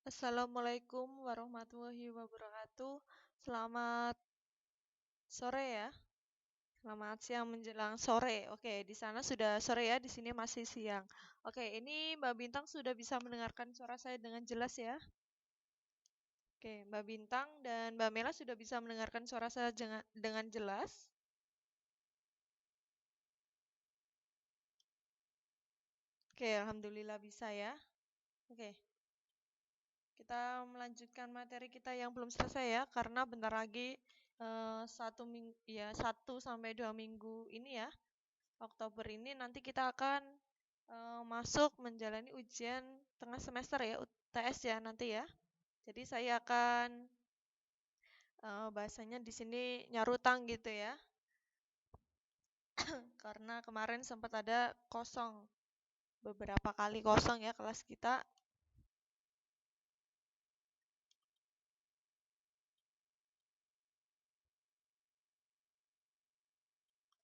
Assalamualaikum warahmatullahi wabarakatuh. Selamat sore ya. Selamat siang menjelang sore. Oke, di sana sudah sore ya, di sini masih siang. Oke, ini Mbak Bintang sudah bisa mendengarkan suara saya dengan jelas ya. Oke, Mbak Bintang dan Mbak Mela sudah bisa mendengarkan suara saya dengan jelas. Oke, alhamdulillah bisa ya. Oke, kita melanjutkan materi kita yang belum selesai ya, karena bentar lagi 1 sampai 2 minggu ini ya, Oktober ini nanti kita akan masuk menjalani ujian tengah semester ya, UTS ya nanti ya. Jadi saya akan bahasanya di sini nyarutang gitu ya, karena kemarin sempat ada kosong, beberapa kali kosong ya kelas kita.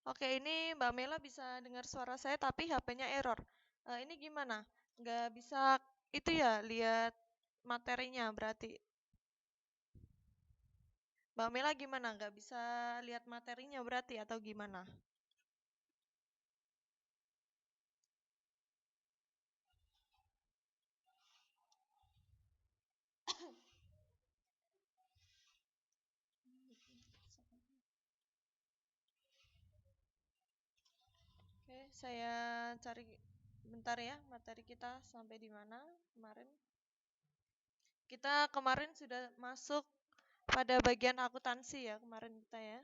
Oke, ini Mbak Mela bisa dengar suara saya tapi HP-nya error. Ini gimana? Nggak bisa itu ya, lihat materinya berarti. Mbak Mela gimana? Nggak bisa lihat materinya berarti atau gimana? Oke, saya cari bentar ya materi kita sampai di mana kemarin. Kita kemarin sudah masuk pada bagian akuntansi ya kemarin kita ya.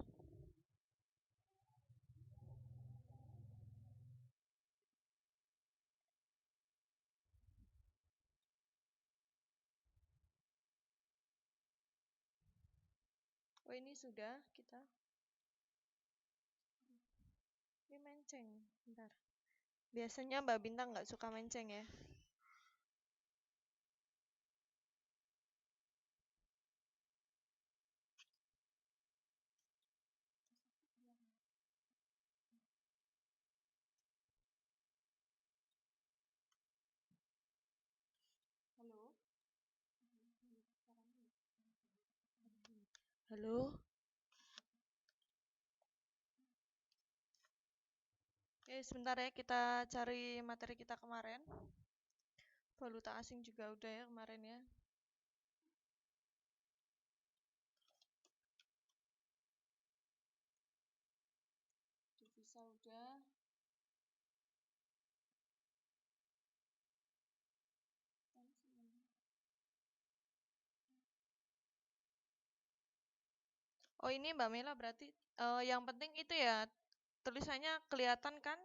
Oh ini sudah kita. Ini menceng, bentar. Biasanya Mbak Bintang nggak suka menceng ya. Halo? Halo? Oke, sebentar ya kita cari materi kita kemarin. Valuta asing juga udah ya kemarin ya. Devisa udah. Oh ini Mbak Mela berarti yang penting itu ya tulisannya kelihatan kan?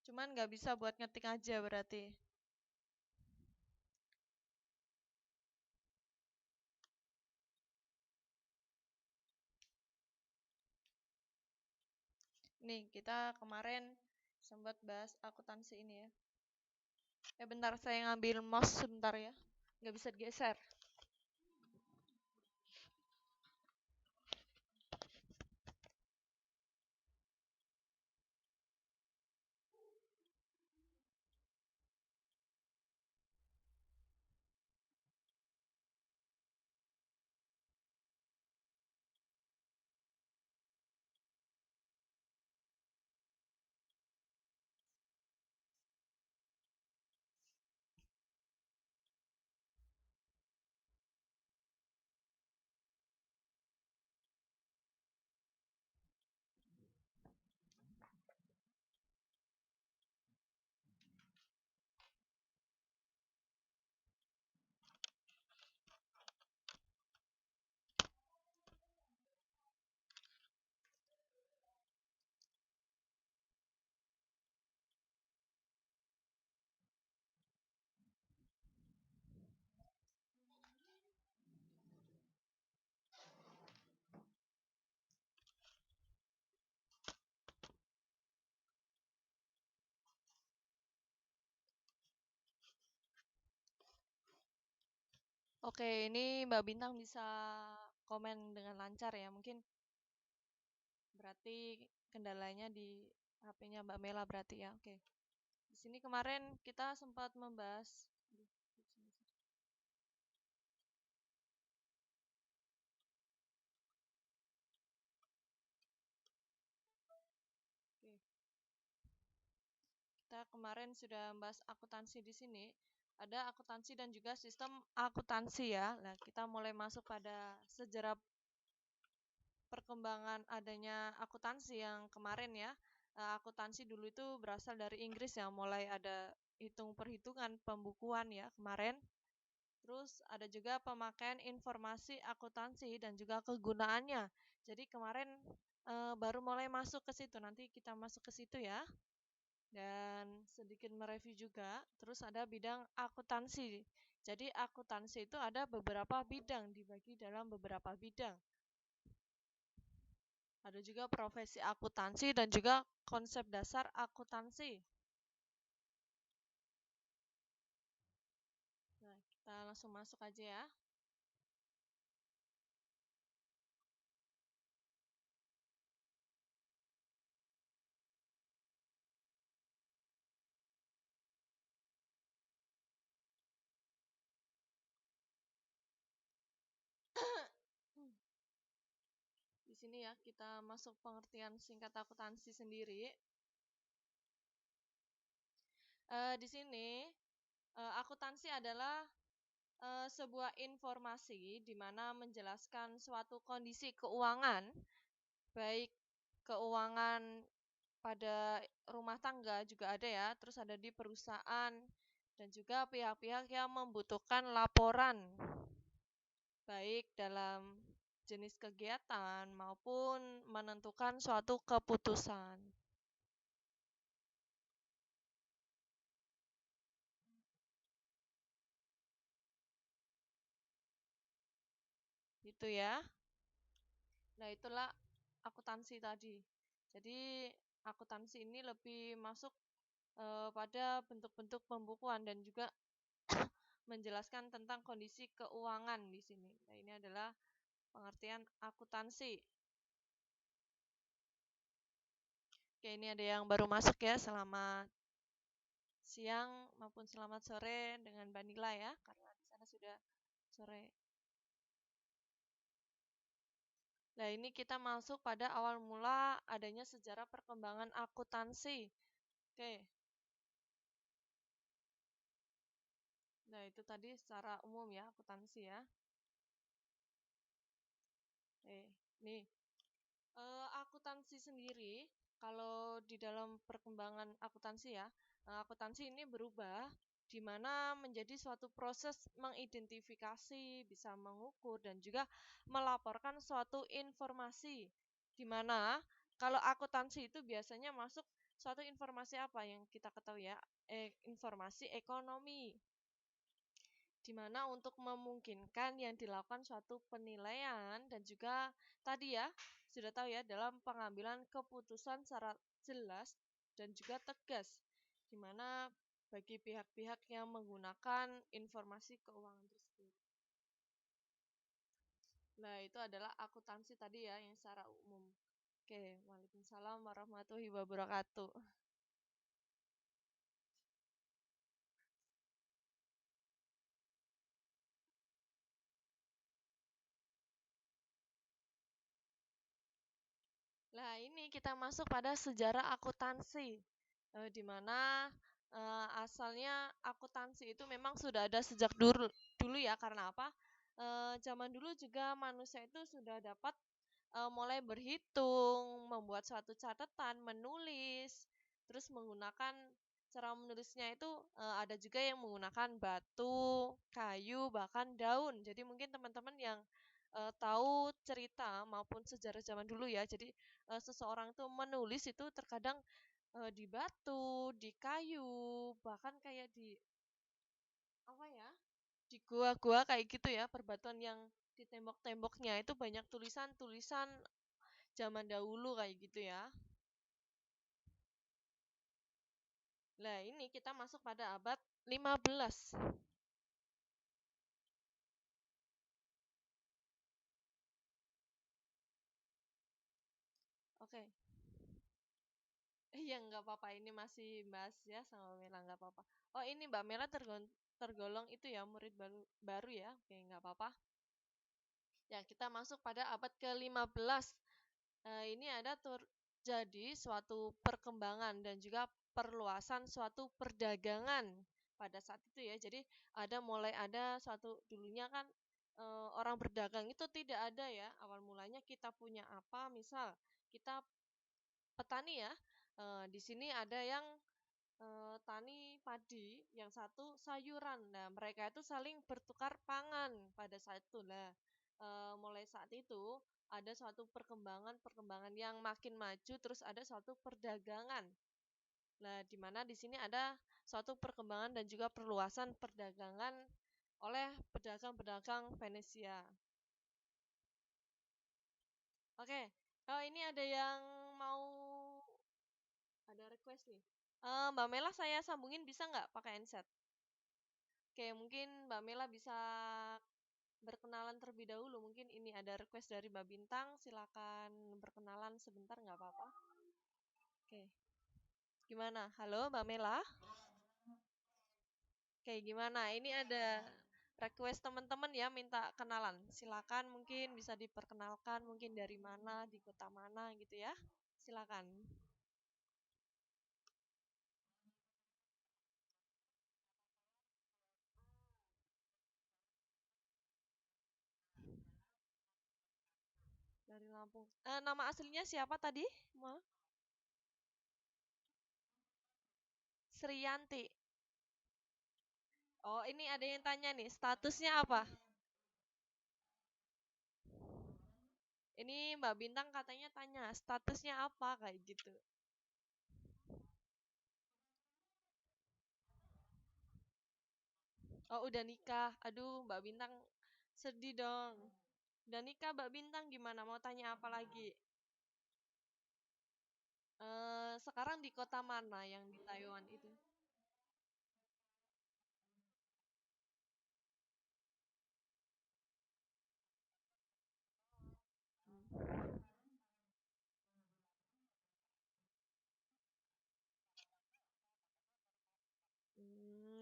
Cuman nggak bisa buat ngetik aja berarti. Nih kita kemarin sempat bahas akuntansi ini ya. Bentar saya ngambil mouse sebentar ya. Nggak bisa digeser. Oke, ini Mbak Bintang bisa komen dengan lancar ya. Mungkin berarti kendalanya di HP-nya Mbak Mela berarti ya. Oke. Di sini kemarin kita sempat membahas kita kemarin sudah membahas akuntansi di sini. Ada akuntansi dan juga sistem akuntansi ya. Nah, kita mulai masuk pada sejarah perkembangan adanya akuntansi yang kemarin ya. Akuntansi dulu itu berasal dari Inggris ya, mulai ada perhitungan pembukuan ya kemarin. Terus ada juga pemakaian informasi akuntansi dan juga kegunaannya. Jadi kemarin baru mulai masuk ke situ. Nanti kita masuk ke situ ya. Dan sedikit mereview juga. Terus ada bidang akuntansi. Jadi akuntansi itu ada beberapa bidang, dibagi dalam beberapa bidang. Ada juga profesi akuntansi dan juga konsep dasar akuntansi. Nah, kita langsung masuk aja ya. Di sini ya, kita masuk pengertian singkat akuntansi sendiri. Di sini, akuntansi adalah sebuah informasi di mana menjelaskan suatu kondisi keuangan, baik keuangan pada rumah tangga juga ada ya, terus ada di perusahaan, dan juga pihak-pihak yang membutuhkan laporan, baik dalam jenis kegiatan maupun menentukan suatu keputusan. Itu ya. Nah, itulah akuntansi tadi. Jadi, akuntansi ini lebih masuk pada bentuk-bentuk pembukuan dan juga menjelaskan tentang kondisi keuangan di sini. Nah, ini adalah pengertian akuntansi. Oke, ini ada yang baru masuk ya. Selamat siang maupun selamat sore dengan Mbak Nila ya, karena di sana sudah sore. Nah, ini kita masuk pada awal mula adanya sejarah perkembangan akuntansi. Oke. Nah, itu tadi secara umum ya, akuntansi ya. Nih, akuntansi sendiri, kalau di dalam perkembangan akuntansi ya, akuntansi ini berubah di mana menjadi suatu proses mengidentifikasi, bisa mengukur, dan juga melaporkan suatu informasi. Di mana kalau akuntansi itu biasanya masuk suatu informasi apa yang kita ketahui ya, informasi ekonomi, di mana untuk memungkinkan yang dilakukan suatu penilaian dan juga tadi ya, sudah tahu ya, dalam pengambilan keputusan secara jelas dan juga tegas, di mana bagi pihak-pihak yang menggunakan informasi keuangan tersebut. Nah, itu adalah akuntansi tadi ya, yang secara umum. Oke, waalaikumsalam warahmatullahi wabarakatuh. Nah, ini kita masuk pada sejarah akuntansi, di mana asalnya akuntansi itu memang sudah ada sejak dulu ya. Karena apa? Zaman dulu juga manusia itu sudah dapat mulai berhitung, membuat suatu catatan, menulis, terus menggunakan cara menulisnya itu ada juga yang menggunakan batu, kayu, bahkan daun. Jadi mungkin teman-teman yang tahu cerita maupun sejarah zaman dulu ya. Jadi seseorang itu menulis itu terkadang di batu, di kayu, bahkan kayak di apa ya? Di gua-gua kayak gitu ya, perbatuan yang di tembok-temboknya itu banyak tulisan-tulisan zaman dahulu kayak gitu ya. Nah, ini kita masuk pada abad 15. Oke. Iya, nggak apa-apa. Ini masih bahas ya sama Mela, nggak apa-apa. Oh, ini Mbak Mela tergolong itu ya, murid baru ya. Oke, nggak apa-apa. Ya, kita masuk pada abad ke-15. Ini ada Jadi suatu perkembangan dan juga perluasan suatu perdagangan pada saat itu ya. Jadi mulai ada suatu dulunya kan orang berdagang itu tidak ada ya. Awal mulanya kita punya apa? Misal kita petani ya. Di sini ada yang tani padi, yang satu sayuran. Nah, mereka itu saling bertukar pangan pada saat itu. Nah, mulai saat itu ada suatu perkembangan yang makin maju, terus ada suatu perdagangan. Nah, di mana di sini ada suatu perkembangan dan juga perluasan perdagangan oleh pedagang-pedagang Venesia. Oke, oh ini ada yang mau ada request nih. Mbak Mela saya sambungin bisa nggak pakai handset? Oke, mungkin Mbak Mela bisa berkenalan terlebih dahulu. Mungkin ini ada request dari Mbak Bintang. Silakan berkenalan sebentar, nggak apa-apa. Oke, gimana? Halo Mbak Mela? Oke, gimana? Ini ada request teman-teman ya minta kenalan. Silakan mungkin bisa diperkenalkan mungkin dari mana, di kota mana gitu ya. Silakan. Dari Lampung. Nama aslinya siapa tadi? Ma? Sriyanti. Oh, ini ada yang tanya nih, statusnya apa? Ini Mbak Bintang katanya tanya, statusnya apa kayak gitu. Oh, udah nikah. Aduh, Mbak Bintang sedih dong. Udah nikah Mbak Bintang gimana? Mau tanya apa lagi? Sekarang di kota mana yang di Taiwan itu?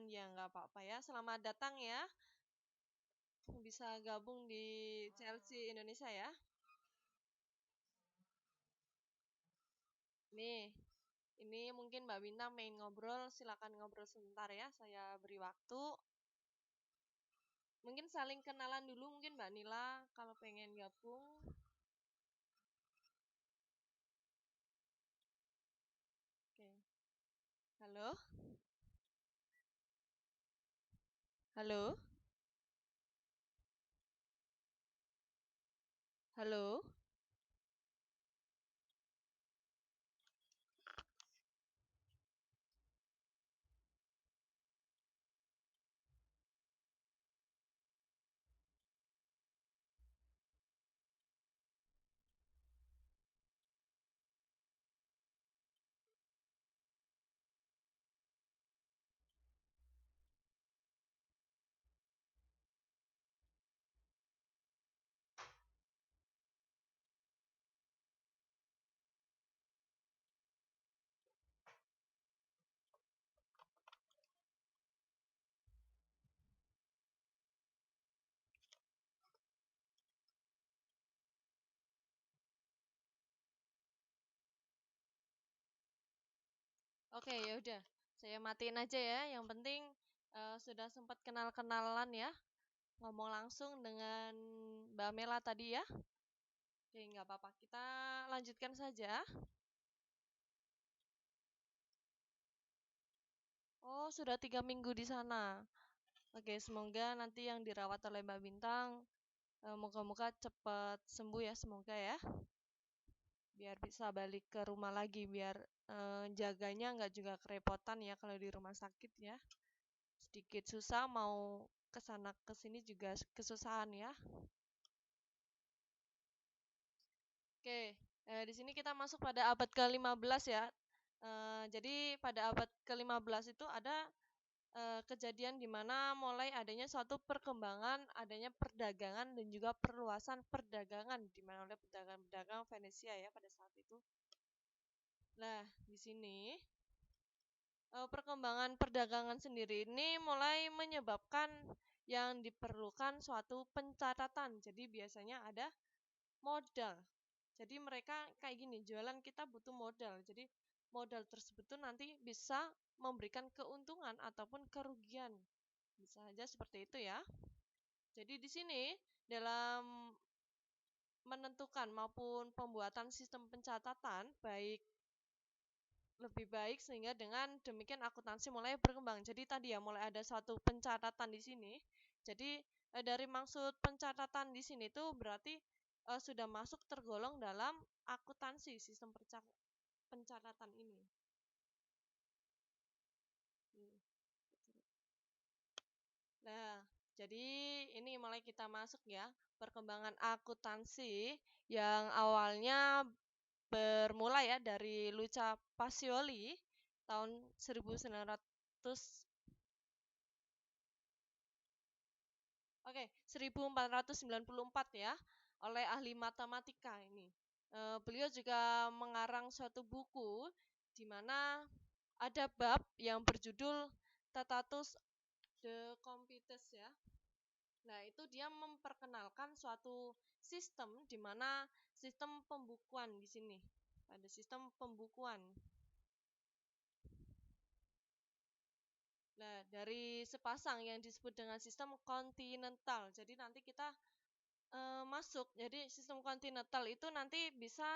Ya nggak apa-apa ya. Selamat datang ya. Bisa gabung di Chelsea Indonesia ya. Nih, ini mungkin Mbak Bintang main ngobrol. Silakan ngobrol sebentar ya. Saya beri waktu. Mungkin saling kenalan dulu mungkin Mbak Nila kalau pengen gabung. Oke. Halo? Halo? Halo? Oke, ya udah. Saya matiin aja ya. Yang penting sudah sempat kenal-kenalan ya. Ngomong langsung dengan Mbak Mela tadi ya. Oke, nggak apa-apa. Kita lanjutkan saja. Oh, sudah 3 minggu di sana. Oke, semoga nanti yang dirawat oleh Mbak Bintang, moga-moga cepat sembuh ya, semoga ya. Biar bisa balik ke rumah lagi, biar jaganya nggak juga kerepotan ya kalau di rumah sakit ya. Sedikit susah mau kesana kesini juga kesusahan ya. Oke, di sini kita masuk pada abad ke-15 ya. Jadi pada abad ke-15 itu ada kejadian di mana mulai adanya suatu perkembangan, adanya perdagangan dan juga perluasan perdagangan di mana oleh pedagang-pedagang Venesia ya pada saat itu. Nah, di sini perkembangan perdagangan sendiri ini mulai menyebabkan yang diperlukan suatu pencatatan. Jadi biasanya ada modal. Jadi mereka kayak gini, jualan kita butuh modal. Jadi modal tersebut tuh nanti bisa memberikan keuntungan ataupun kerugian. Bisa saja seperti itu ya. Jadi di sini dalam menentukan maupun pembuatan sistem pencatatan lebih baik sehingga dengan demikian akuntansi mulai berkembang. Jadi tadi ya mulai ada suatu pencatatan di sini. Jadi dari maksud pencatatan di sini tuh berarti sudah masuk tergolong dalam akuntansi sistem pencatatan ini. Nah, jadi ini mulai kita masuk ya perkembangan akuntansi yang awalnya bermula ya dari Luca Pacioli tahun 1900 1494 ya oleh ahli matematika ini. Beliau juga mengarang suatu buku di mana ada bab yang berjudul Tractatus de Comptes ya. Nah, itu dia memperkenalkan suatu sistem di mana sistem pembukuan di sini. Ada sistem pembukuan. Nah, dari sepasang yang disebut dengan sistem kontinental. Jadi nanti kita masuk. Jadi sistem kontinental itu nanti bisa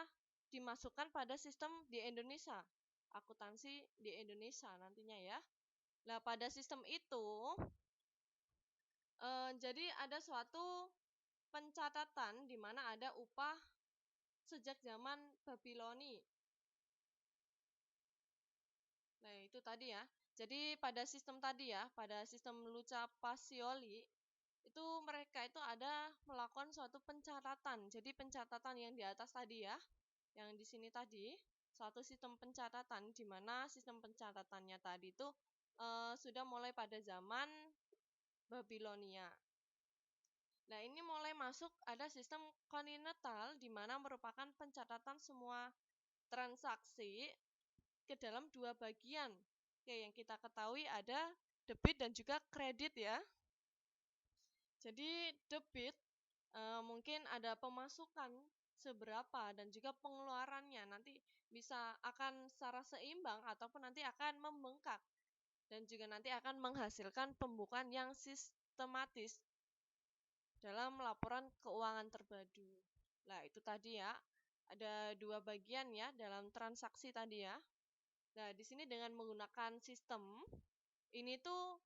dimasukkan pada sistem di Indonesia. Akuntansi di Indonesia nantinya ya. Nah, pada sistem itu jadi ada suatu pencatatan di mana ada upah sejak zaman Babiloni. Nah, itu tadi ya. Jadi pada sistem tadi ya, pada sistem Luca Pacioli itu mereka itu ada melakukan suatu pencatatan. Jadi pencatatan yang di atas tadi ya, yang di sini tadi, suatu sistem pencatatan di mana sistem pencatatannya tadi itu sudah mulai pada zaman Babilonia. Nah, ini mulai masuk ada sistem kontinental di mana merupakan pencatatan semua transaksi ke dalam dua bagian. Oke, yang kita ketahui ada debit dan juga kredit ya. Jadi debit mungkin ada pemasukan seberapa dan juga pengeluarannya nanti bisa akan secara seimbang ataupun nanti akan membengkak dan juga nanti akan menghasilkan pembukuan yang sistematis dalam laporan keuangan terpadu. Nah, itu tadi ya. Ada dua bagian ya dalam transaksi tadi ya. Nah, di sini dengan menggunakan sistem ini tuh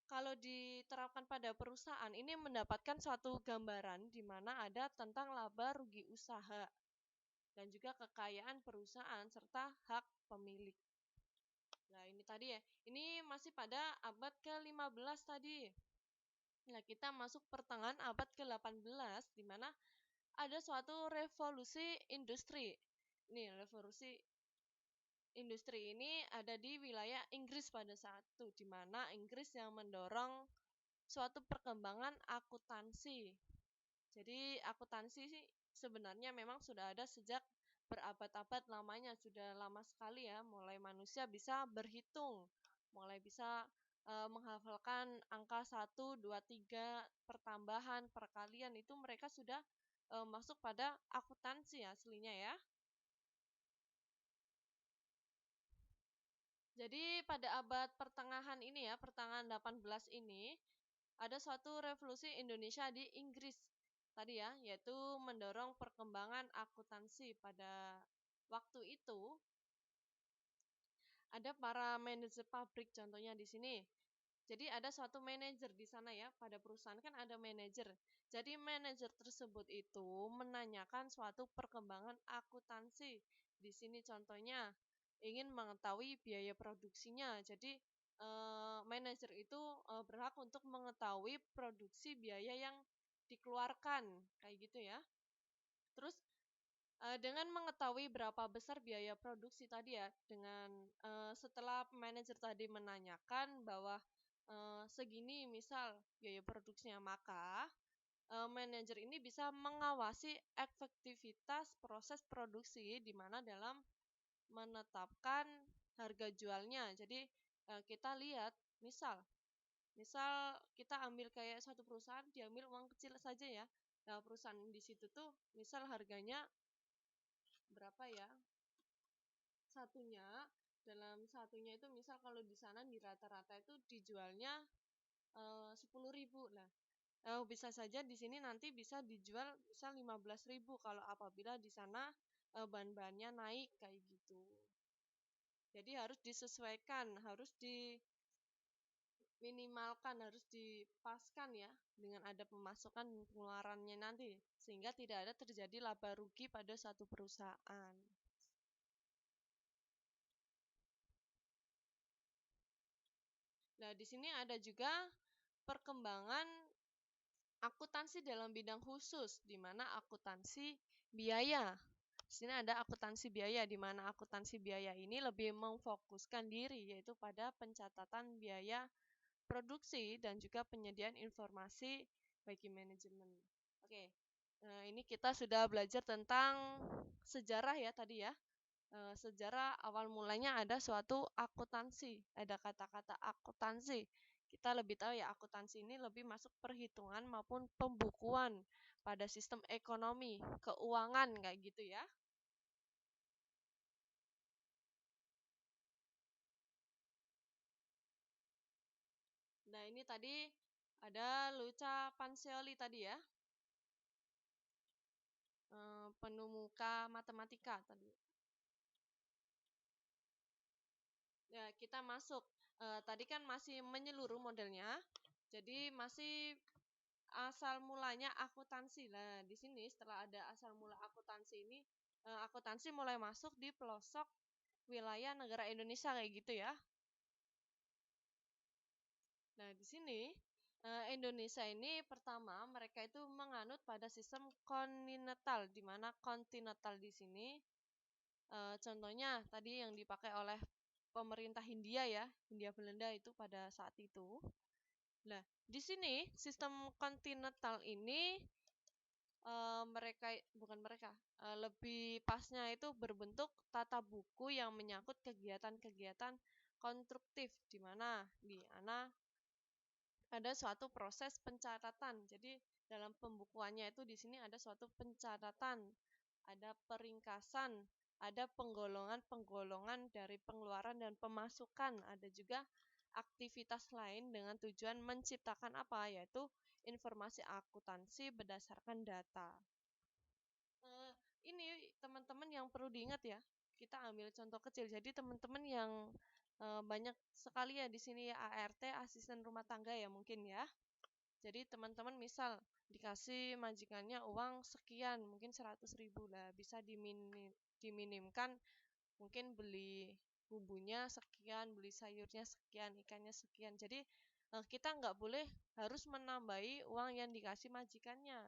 kalau diterapkan pada perusahaan ini mendapatkan suatu gambaran di mana ada tentang laba rugi usaha dan juga kekayaan perusahaan serta hak pemilik. Nah, ini tadi ya. Ini masih pada abad ke-15 tadi. Nah, kita masuk pertengahan abad ke-18 di mana ada suatu revolusi industri. Ini revolusi industri ini ada di wilayah Inggris pada saat itu, di mana Inggris yang mendorong suatu perkembangan akuntansi. Jadi akuntansi sih sebenarnya memang sudah ada sejak berabad-abad lamanya, sudah lama sekali ya, mulai manusia bisa berhitung, mulai bisa menghafalkan angka 1, 2, 3, pertambahan, perkalian itu mereka sudah masuk pada akuntansi aslinya ya. Jadi pada abad pertengahan ini ya, pertengahan 18 ini, ada suatu revolusi Indonesia di Inggris tadi ya, yaitu mendorong perkembangan akuntansi pada waktu itu. Ada para manajer pabrik contohnya di sini. Jadi ada suatu manajer di sana ya, pada perusahaan kan ada manajer. Jadi manajer tersebut itu menanyakan suatu perkembangan akuntansi. Di sini contohnya ingin mengetahui biaya produksinya. Jadi manajer itu berhak untuk mengetahui produksi biaya yang dikeluarkan kayak gitu ya. Terus dengan mengetahui berapa besar biaya produksi tadi ya, dengan setelah manajer tadi menanyakan bahwa segini misal biaya produksinya, maka manajer ini bisa mengawasi efektivitas proses produksi di mana dalam menetapkan harga jualnya. Jadi kita lihat misal kita ambil kayak satu perusahaan, diambil uang kecil saja ya. Nah, perusahaan di situ tuh misal harganya berapa ya? Dalam satunya itu misal kalau di sana di rata-rata itu dijualnya 10.000 lah. Bisa saja di sini nanti bisa dijual bisa 15.000 kalau apabila di sana bahan-bahannya naik kayak gitu. Jadi harus disesuaikan, harus diminimalkan, harus dipaskan ya dengan ada pemasukan dan pengeluarannya nanti sehingga tidak ada terjadi laba rugi pada satu perusahaan. Nah, di sini ada juga perkembangan akuntansi dalam bidang khusus, di mana akuntansi biaya. Di sini ada akuntansi biaya, di mana akuntansi biaya ini lebih memfokuskan diri, yaitu pada pencatatan biaya produksi dan juga penyediaan informasi bagi manajemen. Oke, ini kita sudah belajar tentang sejarah ya tadi ya. Sejarah awal mulanya ada suatu akuntansi, ada kata-kata akuntansi. Kita lebih tahu ya akuntansi ini lebih masuk perhitungan maupun pembukuan pada sistem ekonomi, keuangan kayak gitu ya. Nah, ini tadi ada Luca Pancioli tadi ya, penemuka matematika tadi. Ya, kita masuk. Tadi kan masih menyeluruh modelnya, jadi masih asal mulanya akuntansi. Nah, di sini setelah ada asal mula akuntansi ini, akuntansi mulai masuk di pelosok wilayah negara Indonesia kayak gitu ya. Nah, di sini Indonesia ini pertama mereka itu menganut pada sistem kontinental, di mana kontinental di sini contohnya tadi yang dipakai oleh pemerintah Hindia ya, Hindia Belanda itu pada saat itu. Nah, di sini sistem kontinental ini mereka bukan mereka lebih pasnya itu berbentuk tata buku yang menyangkut kegiatan-kegiatan konstruktif di mana ada suatu proses pencatatan. Jadi dalam pembukuannya itu di sini ada suatu pencatatan, ada peringkasan, ada penggolongan-penggolongan dari pengeluaran dan pemasukan, ada juga aktivitas lain dengan tujuan menciptakan apa? Yaitu informasi akuntansi berdasarkan data. Eh, ini teman-teman yang perlu diingat ya. Kita ambil contoh kecil. Jadi teman-teman yang banyak sekali ya di sini ya ART, asisten rumah tangga ya mungkin ya. Jadi teman-teman misal dikasih majikannya uang sekian, mungkin 100.000 lah, bisa diminimkan, mungkin beli bumbunya sekian, beli sayurnya sekian, ikannya sekian. Jadi kita nggak boleh harus menambahi uang yang dikasih majikannya.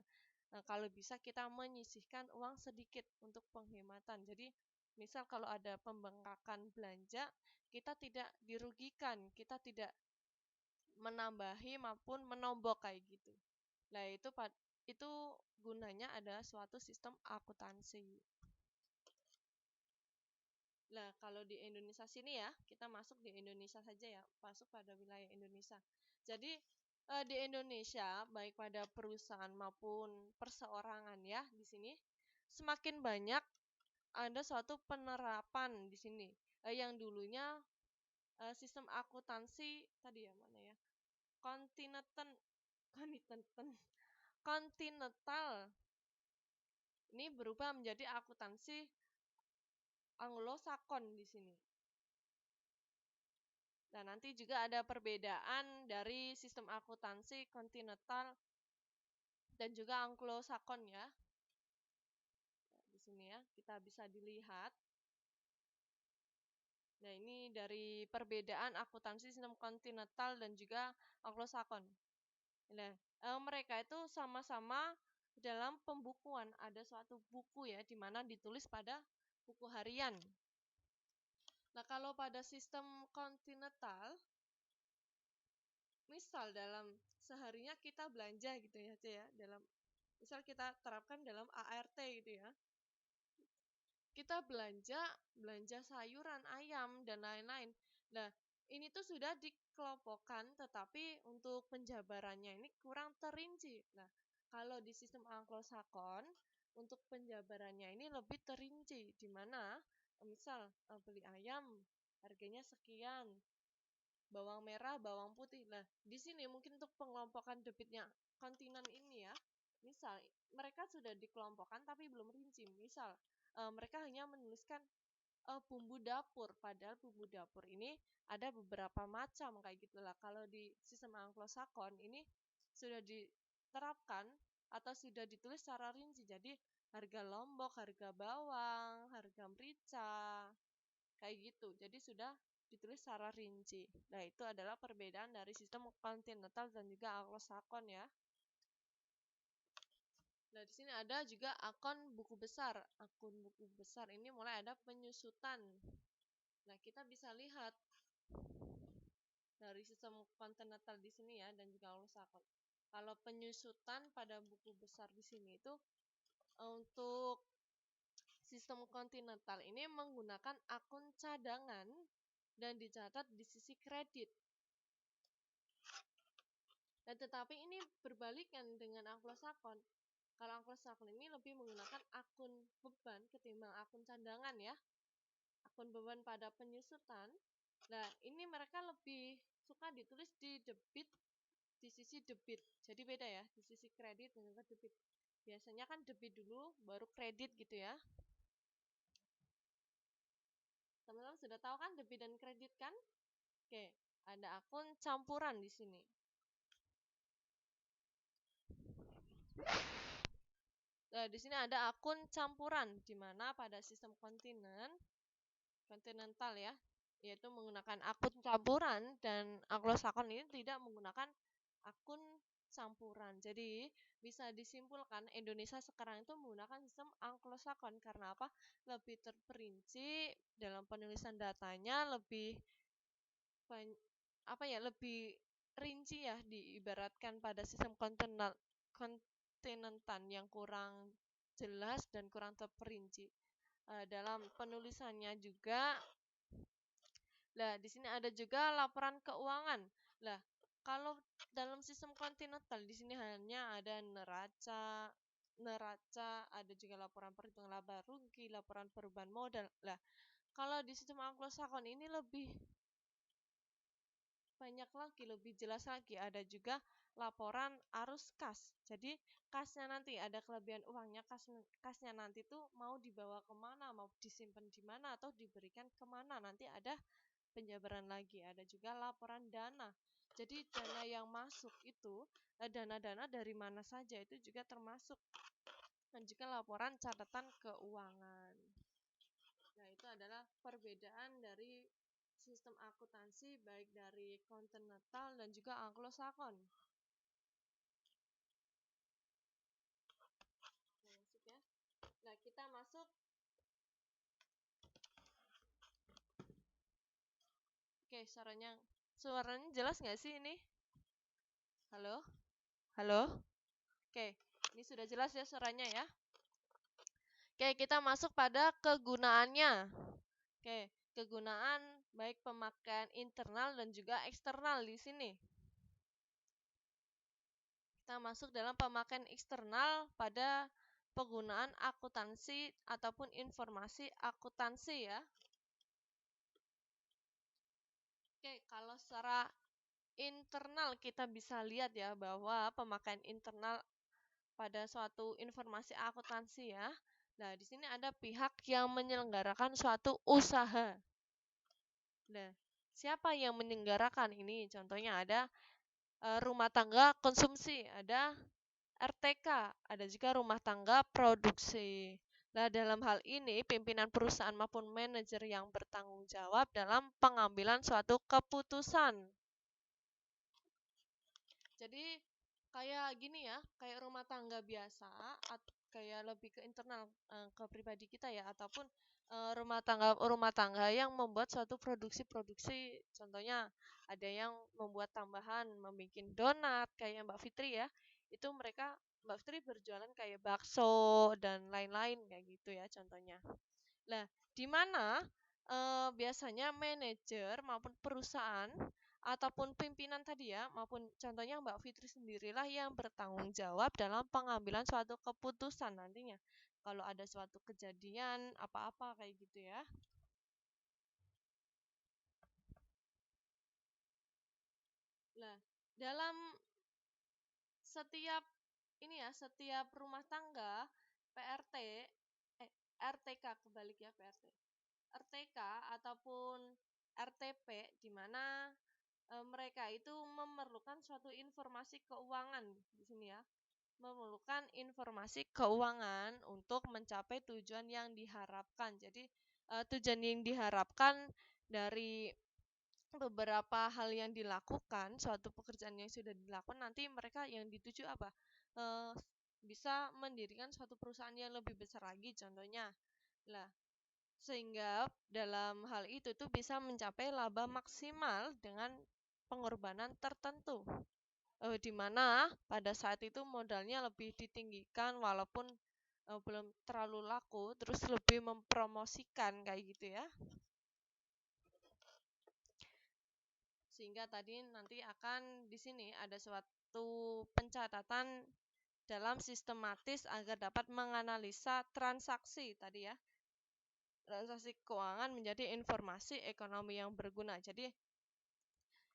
Kalau bisa kita menyisihkan uang sedikit untuk penghematan. Jadi misal kalau ada pembengkakan belanja, kita tidak dirugikan, kita tidak menambahi maupun menombok kayak gitu. Nah, itu gunanya ada suatu sistem akuntansi. Nah, kalau di Indonesia sini ya, kita masuk di Indonesia saja ya, masuk pada wilayah Indonesia. Jadi di Indonesia, baik pada perusahaan maupun perseorangan ya di sini, semakin banyak ada suatu penerapan di sini. Yang dulunya sistem akuntansi tadi ya mana ya? Kontinental, kontinental, kontinental ini berubah menjadi akuntansi Anglo-Sakon di sini. Dan nanti juga ada perbedaan dari sistem akuntansi kontinental dan juga Anglo-Sakon ya. Nah, di sini ya, kita bisa dilihat. Nah, ini dari perbedaan akuntansi sistem kontinental dan juga Anglo-Sakon. Nah, mereka itu sama-sama dalam pembukuan. Ada suatu buku ya, di mana ditulis pada buku harian. Nah, kalau pada sistem kontinental, misal dalam seharinya kita belanja gitu ya, dalam misal kita terapkan dalam ART gitu ya. Kita belanja belanja sayuran, ayam dan lain-lain. Nah, ini tuh sudah dikelompokkan tetapi untuk penjabarannya ini kurang terinci. Nah, kalau di sistem Anglo-Sakon untuk penjabarannya ini lebih terinci, di mana misal beli ayam harganya sekian, bawang merah, bawang putih. Nah, di sini mungkin untuk pengelompokan debitnya kontinen ini ya, misal mereka sudah dikelompokkan tapi belum rinci. Misal mereka hanya menuliskan bumbu dapur, padahal bumbu dapur ini ada beberapa macam kayak gitulah. Kalau di sistem Anglo-Saxon ini sudah diterapkan atau sudah ditulis secara rinci. Jadi harga lombok, harga bawang, harga merica, kayak gitu. Jadi sudah ditulis secara rinci. Nah, itu adalah perbedaan dari sistem kontinental dan juga Anglo-Saxon ya. Nah, di sini ada juga akun buku besar. Akun buku besar ini mulai ada penyusutan. Nah, kita bisa lihat dari sistem kontinental di sini ya, dan juga Anglo-Saxon. Kalau penyusutan pada buku besar di sini itu untuk sistem kontinental ini menggunakan akun cadangan dan dicatat di sisi kredit. Dan tetapi ini berbalikan dengan Anglo-Saxon. Kalau Anglo-Saxon ini lebih menggunakan akun beban ketimbang akun cadangan ya. Akun beban pada penyusutan. Nah, ini mereka lebih suka ditulis di debit, di sisi debit. Jadi beda ya, di sisi kredit dan juga debit. Biasanya kan debit dulu, baru kredit gitu ya. Teman-teman sudah tahu kan debit dan kredit kan? Oke, ada akun campuran di sini. Nah, di sini ada akun campuran, di mana pada sistem kontinental ya, yaitu menggunakan akun campuran, dan Anglo-Saxon ini tidak menggunakan akun campuran. Jadi bisa disimpulkan Indonesia sekarang itu menggunakan sistem Anglo-Saxon karena apa? Lebih terperinci dalam penulisan datanya, lebih lebih rinci ya, diibaratkan pada sistem kontinental yang kurang jelas dan kurang terperinci. Dalam penulisannya juga. Nah, di sini ada juga laporan keuangan. Lah, kalau dalam sistem kontinental di sini hanya ada neraca, ada juga laporan perhitungan laba rugi, laporan perubahan modal. Lah, kalau di sistem Anglo-Saxon ini lebih banyak lagi, lebih jelas lagi. Ada juga laporan arus kas. Jadi kasnya nanti ada kelebihan uangnya, kasnya nanti tuh mau dibawa kemana, mau disimpan di mana, atau diberikan kemana, nanti ada penjabaran lagi. Ada juga laporan dana. Jadi dana yang masuk itu dana-dana dari mana saja itu juga termasuk. Dan juga laporan catatan keuangan. Nah, itu adalah perbedaan dari sistem akuntansi baik dari kontinental dan juga Anglo-Saxon. Nah, kita masuk. Oke, suaranya jelas nggak sih ini? Halo? Halo? Oke, ini sudah jelas ya suaranya ya. Oke, kita masuk pada kegunaannya. Oke, kegunaan baik pemakaian internal dan juga eksternal di sini. Kita masuk dalam pemakaian eksternal pada penggunaan akuntansi ataupun informasi akuntansi ya. Oke, kalau secara internal kita bisa lihat ya bahwa pemakaian internal pada suatu informasi akuntansi ya. Nah, di sini ada pihak yang menyelenggarakan suatu usaha. Nah, siapa yang menyelenggarakan ini? Contohnya ada rumah tangga konsumsi, ada RTK, ada juga rumah tangga produksi. Nah, dalam hal ini pimpinan perusahaan maupun manajer yang bertanggung jawab dalam pengambilan suatu keputusan. Jadi kayak gini ya, kayak rumah tangga biasa, kayak lebih ke internal ke pribadi kita ya, ataupun rumah tangga yang membuat suatu produksi-produksi. Contohnya ada yang membuat tambahan, membuat donat kayak Mbak Fitri ya. Itu Mbak Fitri berjualan kayak bakso dan lain-lain kayak gitu ya contohnya. Nah, di mana biasanya manajer maupun perusahaan ataupun pimpinan tadi ya, maupun contohnya Mbak Fitri sendirilah yang bertanggung jawab dalam pengambilan suatu keputusan nantinya. Kalau ada suatu kejadian apa-apa kayak gitu ya. Nah, dalam setiap ini ya, setiap rumah tangga PRT RTK kebalik ya PRT. RTK ataupun RTP di mana mereka itu memerlukan suatu informasi keuangan di sini ya. Memerlukan informasi keuangan untuk mencapai tujuan yang diharapkan. Jadi tujuan yang diharapkan dari beberapa hal yang dilakukan, suatu pekerjaan yang sudah dilakukan, nanti mereka yang dituju apa? Eh, bisa mendirikan suatu perusahaan yang lebih besar lagi contohnya. Lah, sehingga dalam hal itu tuh bisa mencapai laba maksimal dengan pengorbanan tertentu. Di mana pada saat itu modalnya lebih ditinggikan walaupun belum terlalu laku, terus lebih mempromosikan kayak gitu ya. Sehingga tadi nanti akan di sini ada suatu pencatatan dalam sistematis agar dapat menganalisa transaksi tadi ya. Transaksi keuangan menjadi informasi ekonomi yang berguna. Jadi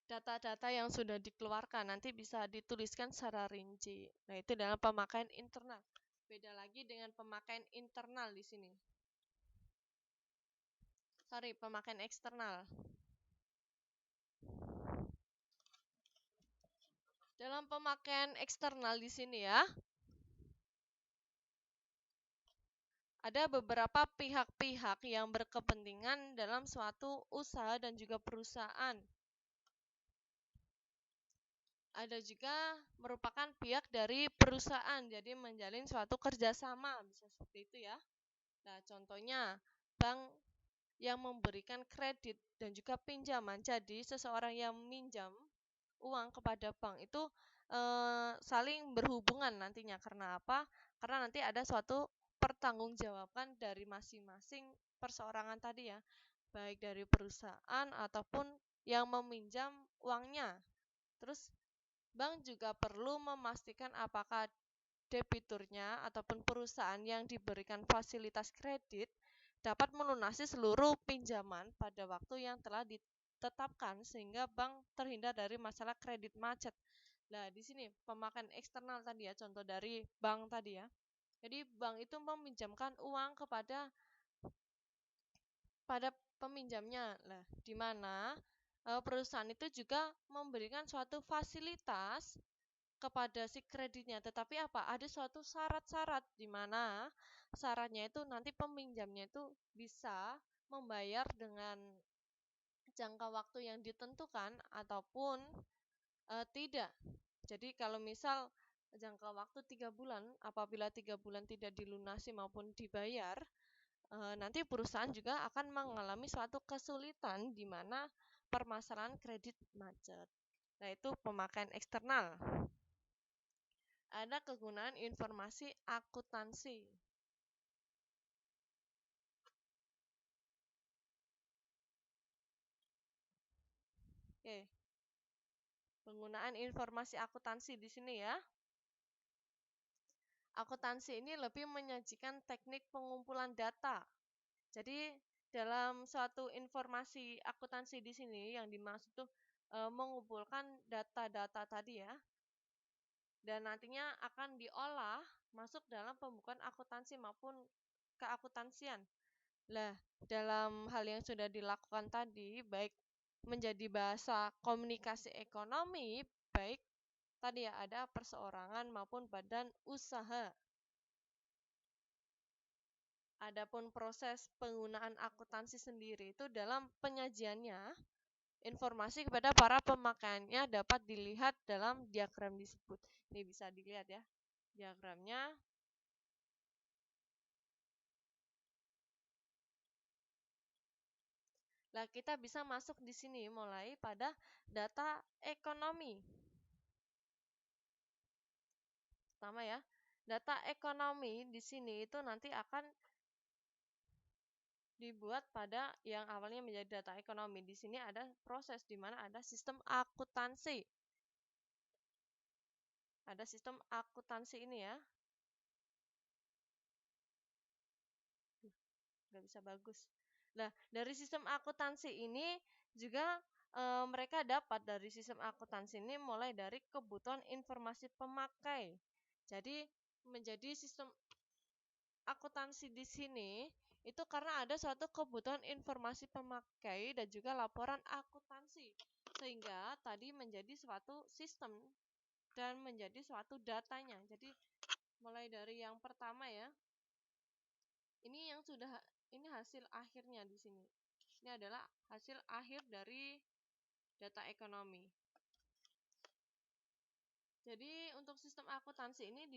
data-data yang sudah dikeluarkan nanti bisa dituliskan secara rinci. Nah, itu dalam pemakaian internal. Beda lagi dengan pemakaian internal di sini. Sorry, pemakaian eksternal. Dalam pemakaian eksternal di sini ya, ada beberapa pihak-pihak yang berkepentingan dalam suatu usaha dan juga perusahaan. Ada juga merupakan pihak dari perusahaan, jadi menjalin suatu kerjasama, bisa seperti itu ya. Nah, contohnya bank yang memberikan kredit dan juga pinjaman. Jadi seseorang yang minjam uang kepada bank itu saling berhubungan nantinya. Karena apa? Karena nanti ada suatu pertanggungjawaban dari masing-masing perseorangan tadi ya, baik dari perusahaan ataupun yang meminjam uangnya. Terus bank juga perlu memastikan apakah debiturnya ataupun perusahaan yang diberikan fasilitas kredit dapat melunasi seluruh pinjaman pada waktu yang telah ditetapkan sehingga bank terhindar dari masalah kredit macet. Nah, di sini pemakaian eksternal tadi ya, contoh dari bank tadi ya. Jadi bank itu meminjamkan uang pada peminjamnya. Lah, di mana perusahaan itu juga memberikan suatu fasilitas kepada si kreditnya, tetapi apa? Ada suatu syarat-syarat di mana syaratnya itu nanti peminjamnya itu bisa membayar dengan jangka waktu yang ditentukan ataupun tidak. Jadi kalau misal jangka waktu 3 bulan, apabila 3 bulan tidak dilunasi maupun dibayar, nanti perusahaan juga akan mengalami suatu kesulitan di mana permasalahan kredit macet. Nah, itu pemakaian eksternal. Ada kegunaan informasi akuntansi. Oke. Penggunaan informasi akuntansi di sini ya. Akuntansi ini lebih menyajikan teknik pengumpulan data. Jadi dalam suatu informasi akuntansi di sini yang dimaksud tuh mengumpulkan data-data tadi ya. Dan nantinya akan diolah masuk dalam pembukuan akuntansi maupun keakuntansian. Lah, dalam hal yang sudah dilakukan tadi, baik menjadi bahasa komunikasi ekonomi, baik tadi ya ada perseorangan maupun badan usaha. Adapun proses penggunaan akuntansi sendiri itu dalam penyajiannya, informasi kepada para pemakaiannya dapat dilihat dalam diagram disebut. Ini bisa dilihat ya, diagramnya. Lah, kita bisa masuk di sini mulai pada data ekonomi. Pertama ya, data ekonomi di sini itu nanti akan dibuat pada yang awalnya menjadi data ekonomi. Di sini ada proses di mana ada sistem akuntansi. Ada sistem akuntansi ini ya. Nggak bisa bagus. Nah, dari sistem akuntansi ini juga mereka dapat dari sistem akuntansi ini mulai dari kebutuhan informasi pemakai. Jadi menjadi sistem akuntansi di sini itu karena ada suatu kebutuhan informasi pemakai dan juga laporan akuntansi. Sehingga tadi menjadi suatu sistem dan menjadi suatu datanya. Jadi mulai dari yang pertama ya. Ini yang sudah ini hasil akhirnya di sini. Ini adalah hasil akhir dari data ekonomi. Jadi untuk sistem akuntansi ini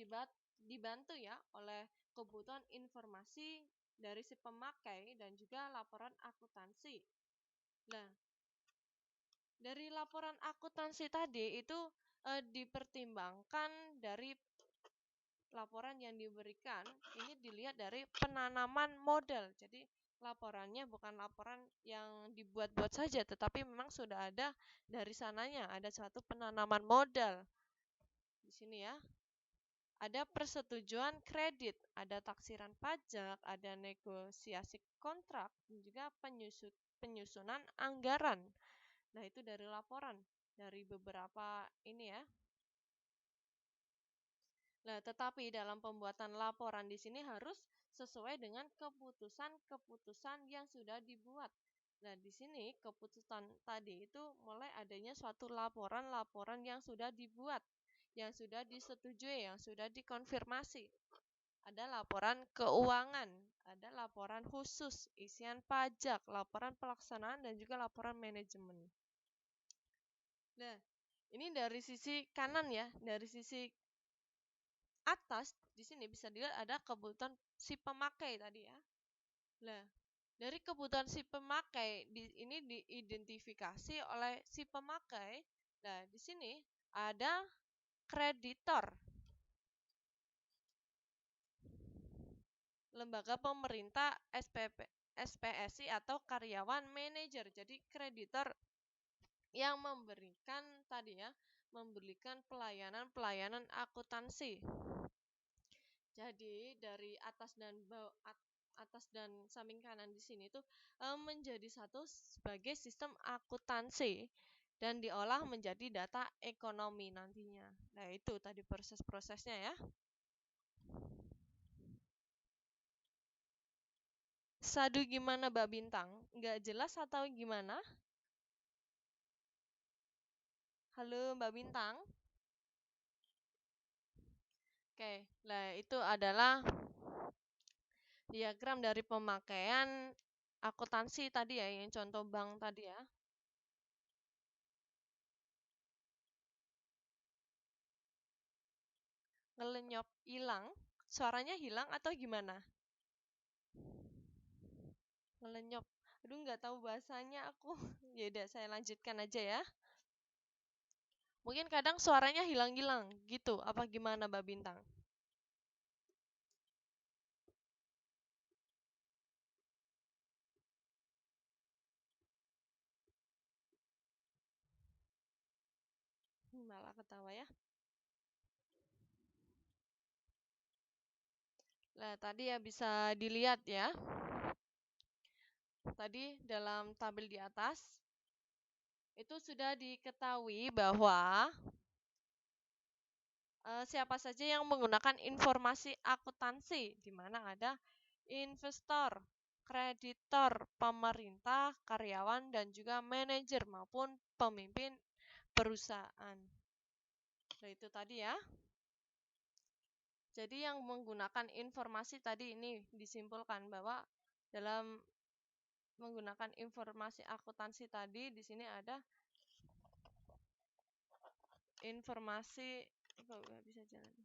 dibantu ya oleh kebutuhan informasi dari si pemakai dan juga laporan akuntansi. Nah, dari laporan akuntansi tadi itu dipertimbangkan dari laporan yang diberikan ini dilihat dari penanaman model. Jadi laporannya bukan laporan yang dibuat-buat saja, tetapi memang sudah ada dari sananya, ada suatu penanaman modal. Di sini ya, ada persetujuan kredit, ada taksiran pajak, ada negosiasi kontrak, dan juga penyusunan anggaran. Nah, itu dari laporan, dari beberapa ini ya. Nah, tetapi dalam pembuatan laporan di sini harus sesuai dengan keputusan-keputusan yang sudah dibuat. Nah, di sini keputusan tadi itu mulai adanya suatu laporan-laporan yang sudah dibuat, yang sudah disetujui, yang sudah dikonfirmasi. Ada laporan keuangan, ada laporan khusus, isian pajak, laporan pelaksanaan, dan juga laporan manajemen. Nah, ini dari sisi kanan ya, dari sisi atas di sini bisa dilihat ada kebutuhan si pemakai tadi ya. Nah, dari kebutuhan si pemakai ini diidentifikasi oleh si pemakai. Nah, di sini ada kreditor, lembaga pemerintah, SPSI atau karyawan manajer. Jadi kreditor yang memberikan tadi ya, memberikan pelayanan akuntansi. Jadi dari atas dan samping kanan di sini itu menjadi satu sebagai sistem akuntansi dan diolah menjadi data ekonomi nantinya. Nah, itu tadi proses-prosesnya ya. Sadu gimana Mbak Bintang? Nggak jelas atau gimana? Halo Mbak Bintang. Oke, nah itu adalah diagram dari pemakaian akuntansi tadi ya, yang contoh bank tadi ya. Ngelenyop hilang, suaranya hilang atau gimana? Ngelenyop, aduh nggak tahu bahasanya aku. Ya udah saya lanjutkan aja ya. Mungkin kadang suaranya hilang-hilang gitu, apa gimana Mbak Bintang? Malah ketawa ya. Nah, tadi ya bisa dilihat ya. Tadi dalam tabel di atas itu sudah diketahui bahwa siapa saja yang menggunakan informasi akuntansi, di mana ada investor, kreditor, pemerintah, karyawan, dan juga manajer maupun pemimpin perusahaan. Nah, itu tadi ya. Jadi yang menggunakan informasi tadi ini disimpulkan bahwa dalam menggunakan informasi akuntansi tadi di sini ada informasi kok nggak bisa jalan.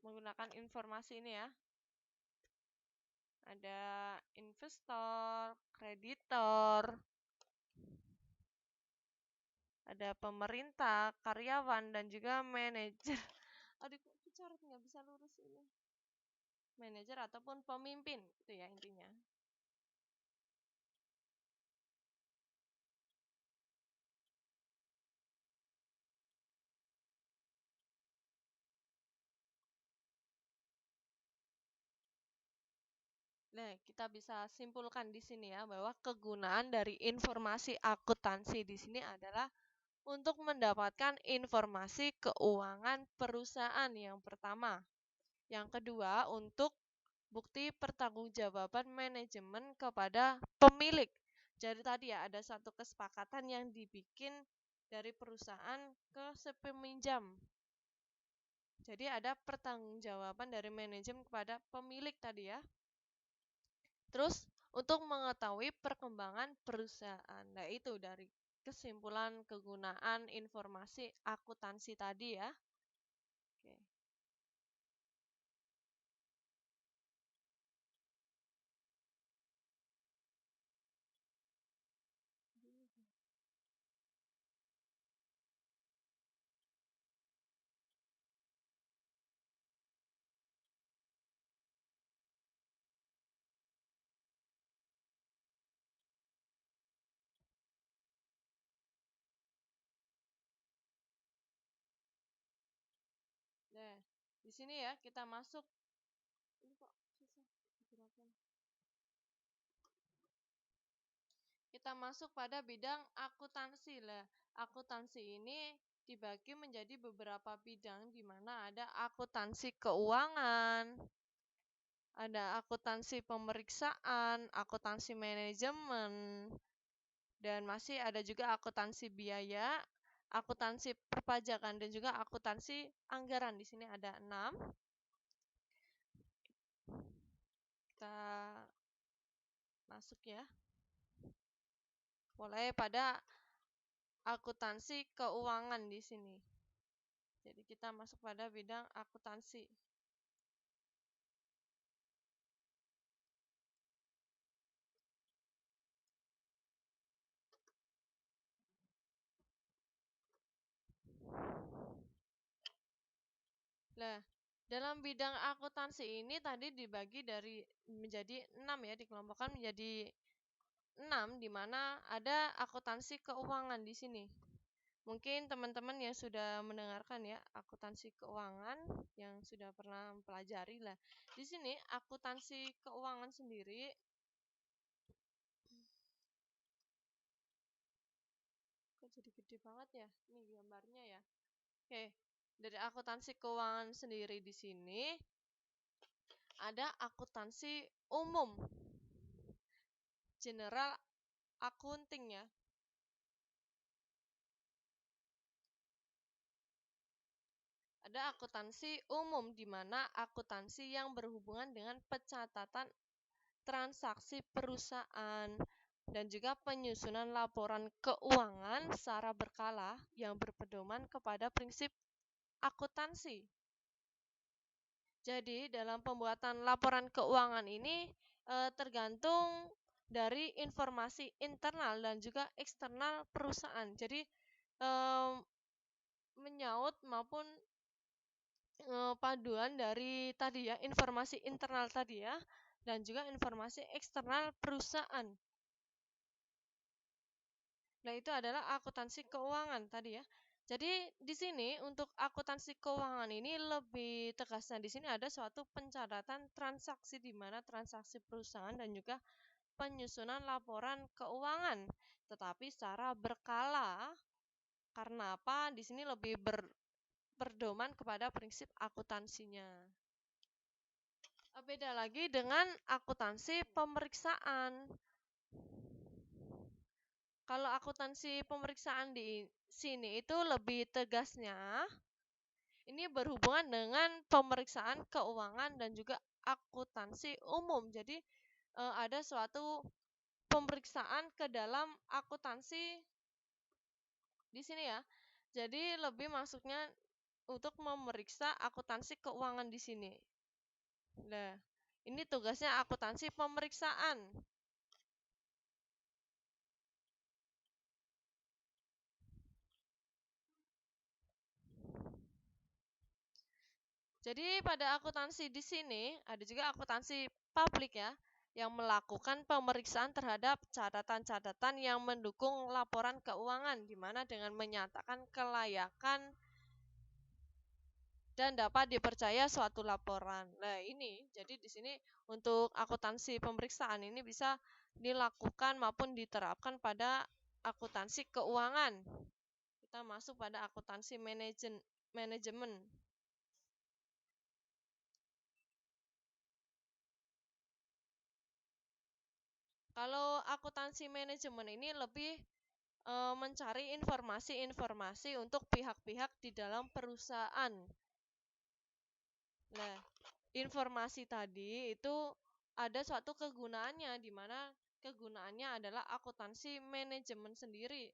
Menggunakan informasi ini ya. Ada investor, kreditor, Ada pemerintah, karyawan, dan juga manajer. Aduh, kok coret nggak bisa lurus ini. Manajer ataupun pemimpin, itu ya intinya. Nah, kita bisa simpulkan di sini ya bahwa kegunaan dari informasi akuntansi di sini adalah untuk mendapatkan informasi keuangan perusahaan yang pertama. Yang kedua, untuk bukti pertanggungjawaban manajemen kepada pemilik. Jadi tadi ya ada satu kesepakatan yang dibikin dari perusahaan ke si peminjam. Jadi ada pertanggungjawaban dari manajemen kepada pemilik tadi ya. Terus untuk mengetahui perkembangan perusahaan. Nah, itu dari kesimpulan kegunaan informasi akuntansi tadi ya. Oke. Nah, di sini ya kita masuk. Ini kok susah digerakkan. Kita masuk pada bidang akuntansi lah. Akuntansi ini dibagi menjadi beberapa bidang di mana ada akuntansi keuangan, ada akuntansi pemeriksaan, akuntansi manajemen, dan masih ada juga akuntansi biaya, akuntansi perpajakan, dan juga akuntansi anggaran. Di sini ada 6. Kita masuk ya. Mulai pada akuntansi keuangan di sini. Jadi kita masuk pada bidang akuntansi. Nah, dalam bidang akuntansi ini tadi dibagi menjadi 6 ya, dikelompokkan menjadi 6 di mana ada akuntansi keuangan di sini. Mungkin teman-teman yang sudah mendengarkan ya akuntansi keuangan yang sudah pernah mempelajari lah. Di sini akuntansi keuangan sendiri kok jadi gede banget ya? Ini gambarnya ya. Oke, dari akuntansi keuangan sendiri di sini ada akuntansi umum, general accounting ya. Ada akuntansi umum di mana akuntansi yang berhubungan dengan pencatatan transaksi perusahaan dan juga penyusunan laporan keuangan secara berkala yang berpedoman kepada prinsip akuntansi. Jadi dalam pembuatan laporan keuangan ini tergantung dari informasi internal dan juga eksternal perusahaan. Jadi menyaut maupun paduan dari tadi ya informasi internal tadi ya dan juga informasi eksternal perusahaan. Nah, itu adalah akuntansi keuangan tadi ya. Jadi di sini untuk akuntansi keuangan ini lebih tegasnya di sini ada suatu pencatatan transaksi di mana transaksi perusahaan dan juga penyusunan laporan keuangan, tetapi secara berkala. Karena apa? Di sini lebih berpedoman kepada prinsip akuntansinya. Beda lagi dengan akuntansi pemeriksaan. Kalau akuntansi pemeriksaan di sini itu lebih tegasnya, ini berhubungan dengan pemeriksaan keuangan dan juga akuntansi umum. Jadi ada suatu pemeriksaan ke dalam akuntansi di sini ya. Jadi lebih masuknya untuk memeriksa akuntansi keuangan di sini. Nah, ini tugasnya akuntansi pemeriksaan. Jadi pada akuntansi di sini ada juga akuntansi publik ya, yang melakukan pemeriksaan terhadap catatan-catatan yang mendukung laporan keuangan, di mana dengan menyatakan kelayakan dan dapat dipercaya suatu laporan. Nah, ini jadi di sini untuk akuntansi pemeriksaan ini bisa dilakukan maupun diterapkan pada akuntansi keuangan. Kita masuk pada akuntansi manajemen. Kalau akuntansi manajemen ini lebih mencari informasi-informasi untuk pihak-pihak di dalam perusahaan. Nah, informasi tadi itu ada suatu kegunaannya, di mana kegunaannya adalah akuntansi manajemen sendiri.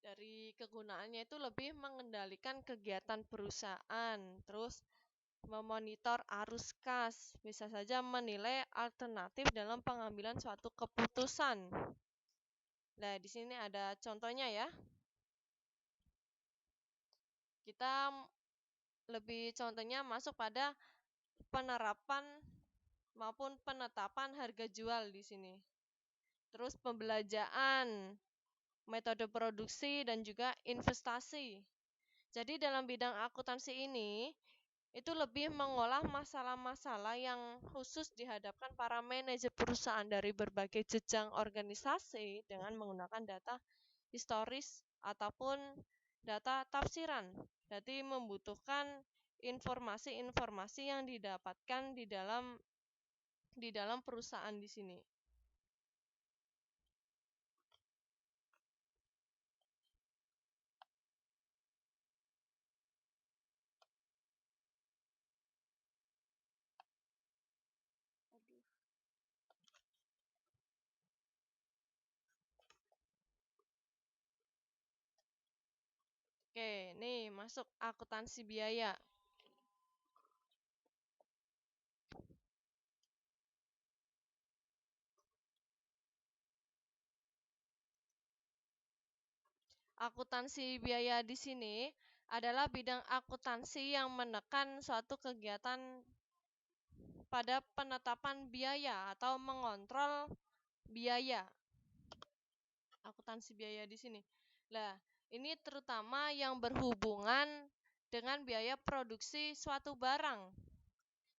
Dari kegunaannya itu lebih mengendalikan kegiatan perusahaan, terus memonitor arus kas, bisa saja menilai alternatif dalam pengambilan suatu keputusan. Nah, di sini ada contohnya ya. Kita lebih contohnya masuk pada penerapan maupun penetapan harga jual di sini. Terus pembelanjaan, metode produksi dan juga investasi. Jadi dalam bidang akuntansi ini itu lebih mengolah masalah-masalah yang khusus dihadapkan para manajer perusahaan dari berbagai jenjang organisasi dengan menggunakan data historis ataupun data tafsiran. Jadi membutuhkan informasi-informasi yang didapatkan di dalam perusahaan di sini. Oke, nih masuk akuntansi biaya. Akuntansi biaya di sini adalah bidang akuntansi yang menekan suatu kegiatan pada penetapan biaya atau mengontrol biaya. Akuntansi biaya di sini. Nah, ini terutama yang berhubungan dengan biaya produksi suatu barang.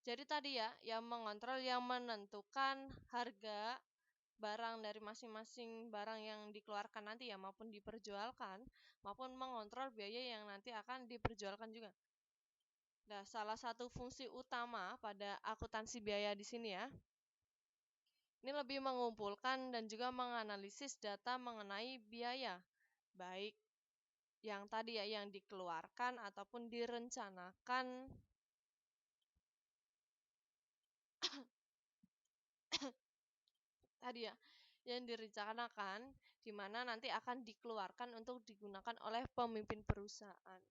Jadi tadi ya, yang mengontrol, yang menentukan harga barang dari masing-masing barang yang dikeluarkan nanti ya, maupun diperjualkan, maupun mengontrol biaya yang nanti akan diperjualkan juga. Nah, salah satu fungsi utama pada akuntansi biaya di sini ya, ini lebih mengumpulkan dan juga menganalisis data mengenai biaya, baik yang tadi ya, yang dikeluarkan ataupun direncanakan tadi ya, yang direncanakan di mana nanti akan dikeluarkan untuk digunakan oleh pemimpin perusahaan.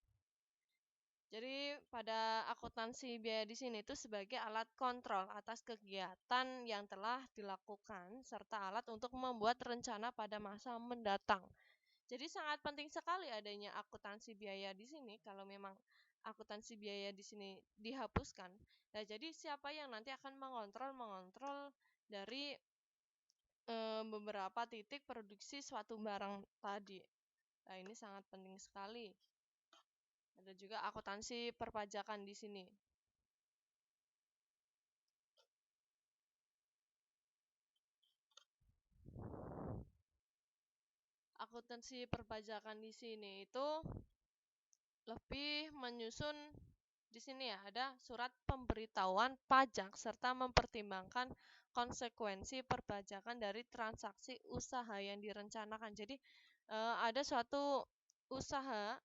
Jadi pada akuntansi biaya di sini itu sebagai alat kontrol atas kegiatan yang telah dilakukan serta alat untuk membuat rencana pada masa mendatang. Jadi sangat penting sekali adanya akuntansi biaya di sini kalau memang akuntansi biaya di sini dihapuskan. Nah, jadi siapa yang nanti akan mengontrol dari beberapa titik produksi suatu barang tadi. Nah, ini sangat penting sekali. Ada juga akuntansi perpajakan di sini. Akuntansi perpajakan di sini itu lebih menyusun di sini ya, ada surat pemberitahuan pajak serta mempertimbangkan konsekuensi perpajakan dari transaksi usaha yang direncanakan. Jadi ada suatu usaha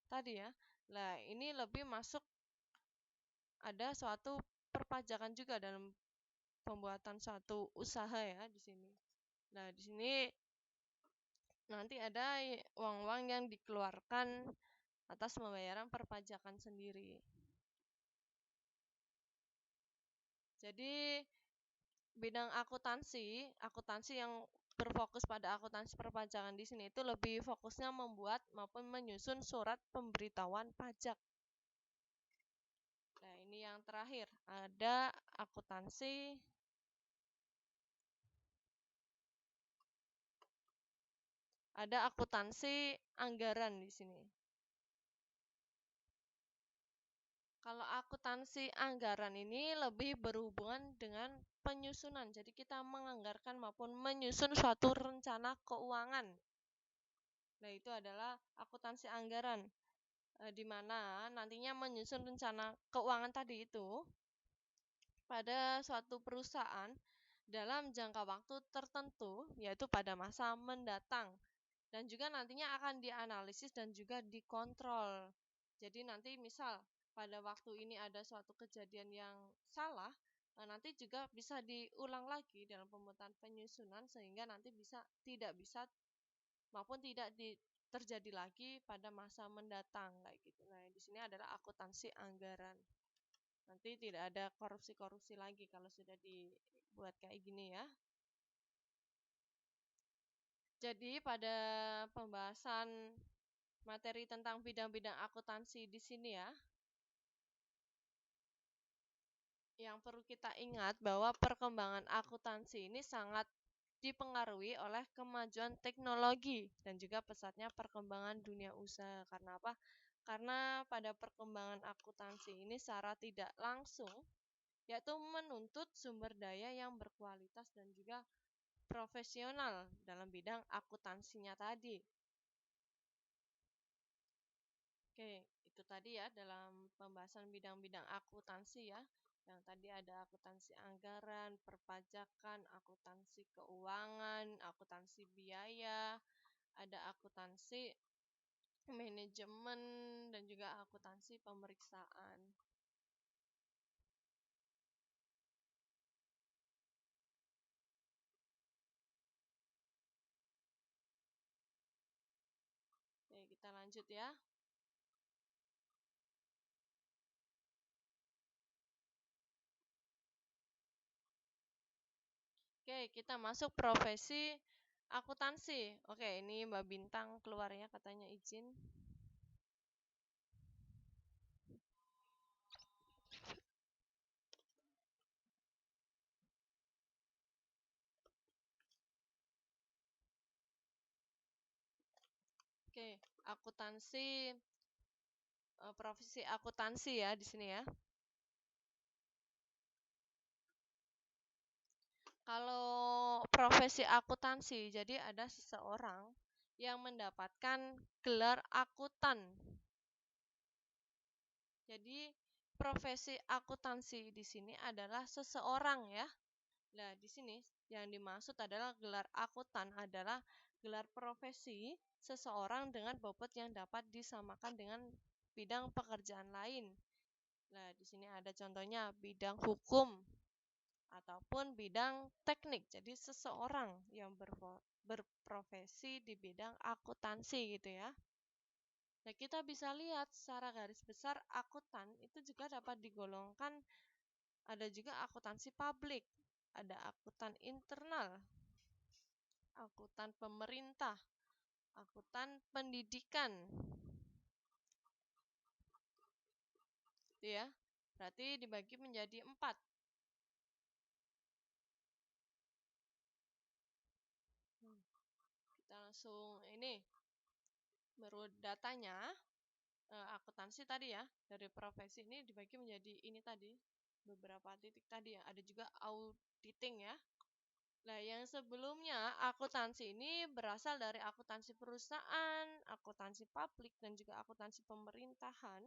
tadi ya. Nah, ini lebih masuk ada suatu perpajakan juga dalam pembuatan suatu usaha ya di sini. Nah, di sini nanti ada uang-uang yang dikeluarkan atas pembayaran perpajakan sendiri. Jadi bidang akuntansi yang berfokus pada akuntansi perpajakan di sini itu lebih fokusnya membuat maupun menyusun surat pemberitahuan pajak. Yang terakhir ada akuntansi anggaran di sini. Kalau akuntansi anggaran ini lebih berhubungan dengan penyusunan. Jadi kita menganggarkan maupun menyusun suatu rencana keuangan. Nah, itu adalah akuntansi anggaran. Di mana nantinya menyusun rencana keuangan tadi itu pada suatu perusahaan dalam jangka waktu tertentu, yaitu pada masa mendatang. Dan juga nantinya akan dianalisis dan juga dikontrol. Jadi nanti misal pada waktu ini ada suatu kejadian yang salah, nanti juga bisa diulang lagi dalam pembuatan penyusunan sehingga nanti tidak bisa maupun tidak terjadi lagi pada masa mendatang kayak gitu. Nah, di sini adalah akuntansi anggaran. Nanti tidak ada korupsi-korupsi lagi kalau sudah dibuat kayak gini ya. Jadi pada pembahasan materi tentang bidang-bidang akuntansi di sini ya, yang perlu kita ingat bahwa perkembangan akuntansi ini sangat dipengaruhi oleh kemajuan teknologi dan juga pesatnya perkembangan dunia usaha. Karena apa? Karena pada perkembangan akuntansi ini secara tidak langsung yaitu menuntut sumber daya yang berkualitas dan juga profesional dalam bidang akuntansinya tadi. Oke, itu tadi ya dalam pembahasan bidang-bidang akuntansi ya. Yang tadi ada akuntansi anggaran, perpajakan, akuntansi keuangan, akuntansi biaya, ada akuntansi manajemen, dan juga akuntansi pemeriksaan. Oke, kita lanjut ya. Oke, kita masuk profesi akuntansi. Oke, ini Mbak Bintang keluarnya katanya izin. Oke, akuntansi, profesi akuntansi ya di sini ya. Kalau profesi akuntansi, jadi ada seseorang yang mendapatkan gelar akuntan. Jadi profesi akuntansi di sini adalah seseorang ya. Nah, di sini yang dimaksud adalah gelar akuntan adalah gelar profesi seseorang dengan bobot yang dapat disamakan dengan bidang pekerjaan lain. Nah, di sini ada contohnya bidang hukum ataupun bidang teknik. Jadi seseorang yang berprofesi di bidang akuntansi gitu ya. Nah, kita bisa lihat secara garis besar akuntan itu juga dapat digolongkan, ada juga akuntansi publik, ada akuntan internal, akuntan pemerintah, akuntan pendidikan. Itu ya. Berarti dibagi menjadi 4. Kita langsung ini menurut datanya akuntansi tadi ya, dari profesi ini dibagi menjadi ini tadi, beberapa titik tadi ya. Ada juga auditing ya. Nah, yang sebelumnya akuntansi ini berasal dari akuntansi perusahaan, akuntansi publik, dan juga akuntansi pemerintahan,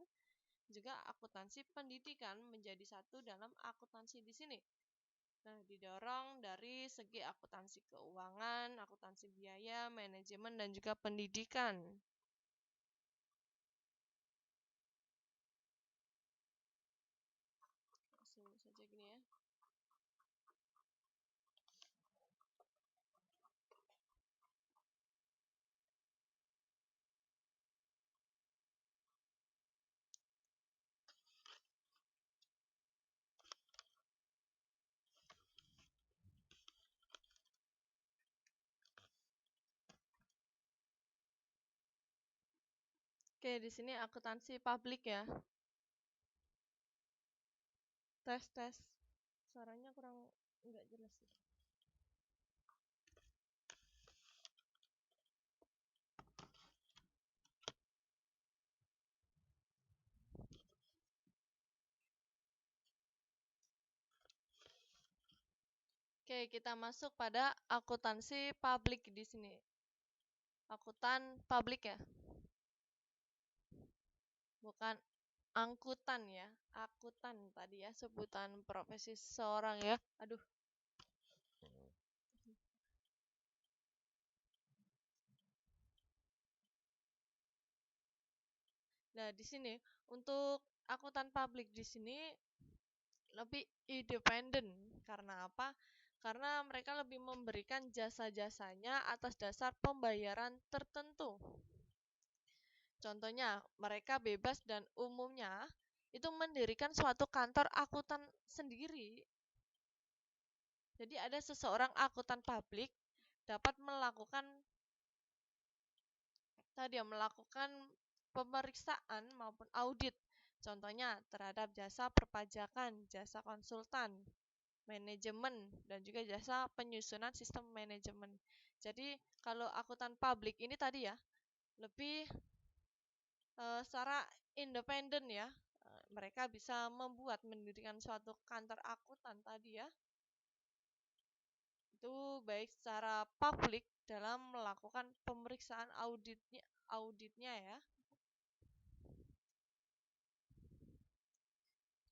juga akuntansi pendidikan menjadi satu dalam akuntansi di sini. Nah, didorong dari segi akuntansi keuangan, akuntansi biaya, manajemen, dan juga pendidikan. Langsung saja gini ya. Oke, di sini akuntansi publik ya. Tes tes. Suaranya kurang nggak jelas. Oke, kita masuk pada akuntansi publik di sini. Akuntan publik ya. Bukan angkutan ya. Akuntan tadi ya sebutan profesi seseorang ya. Aduh. Nah, di sini untuk akuntan publik di sini lebih independen. Karena apa? Karena mereka lebih memberikan jasa-jasanya atas dasar pembayaran tertentu. Contohnya, mereka bebas dan umumnya itu mendirikan suatu kantor akuntan sendiri. Jadi ada seseorang akuntan publik dapat melakukan pemeriksaan maupun audit. Contohnya terhadap jasa perpajakan, jasa konsultan, manajemen, dan juga jasa penyusunan sistem manajemen. Jadi kalau akuntan publik ini tadi ya lebih secara independen ya. Mereka bisa mendirikan suatu kantor akuntan tadi ya. Itu baik secara publik dalam melakukan pemeriksaan auditnya ya.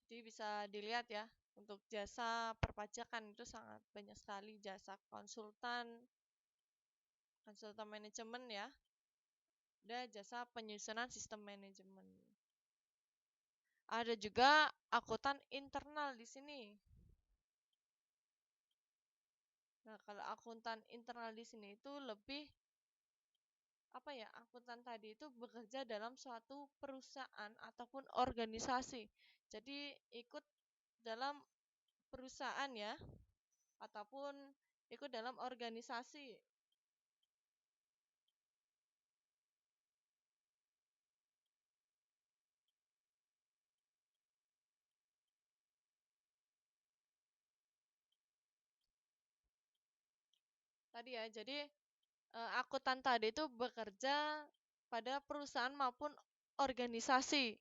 Jadi bisa dilihat ya, untuk jasa perpajakan itu sangat banyak sekali, jasa konsultan manajemen ya, ada jasa penyusunan sistem manajemen. Ada juga akuntan internal di sini. Nah, kalau akuntan internal di sini itu lebih akuntan tadi itu bekerja dalam suatu perusahaan ataupun organisasi. Jadi ikut dalam perusahaan ya, ataupun ikut dalam organisasi. Tadi ya, jadi akuntan tadi itu bekerja pada perusahaan maupun organisasi.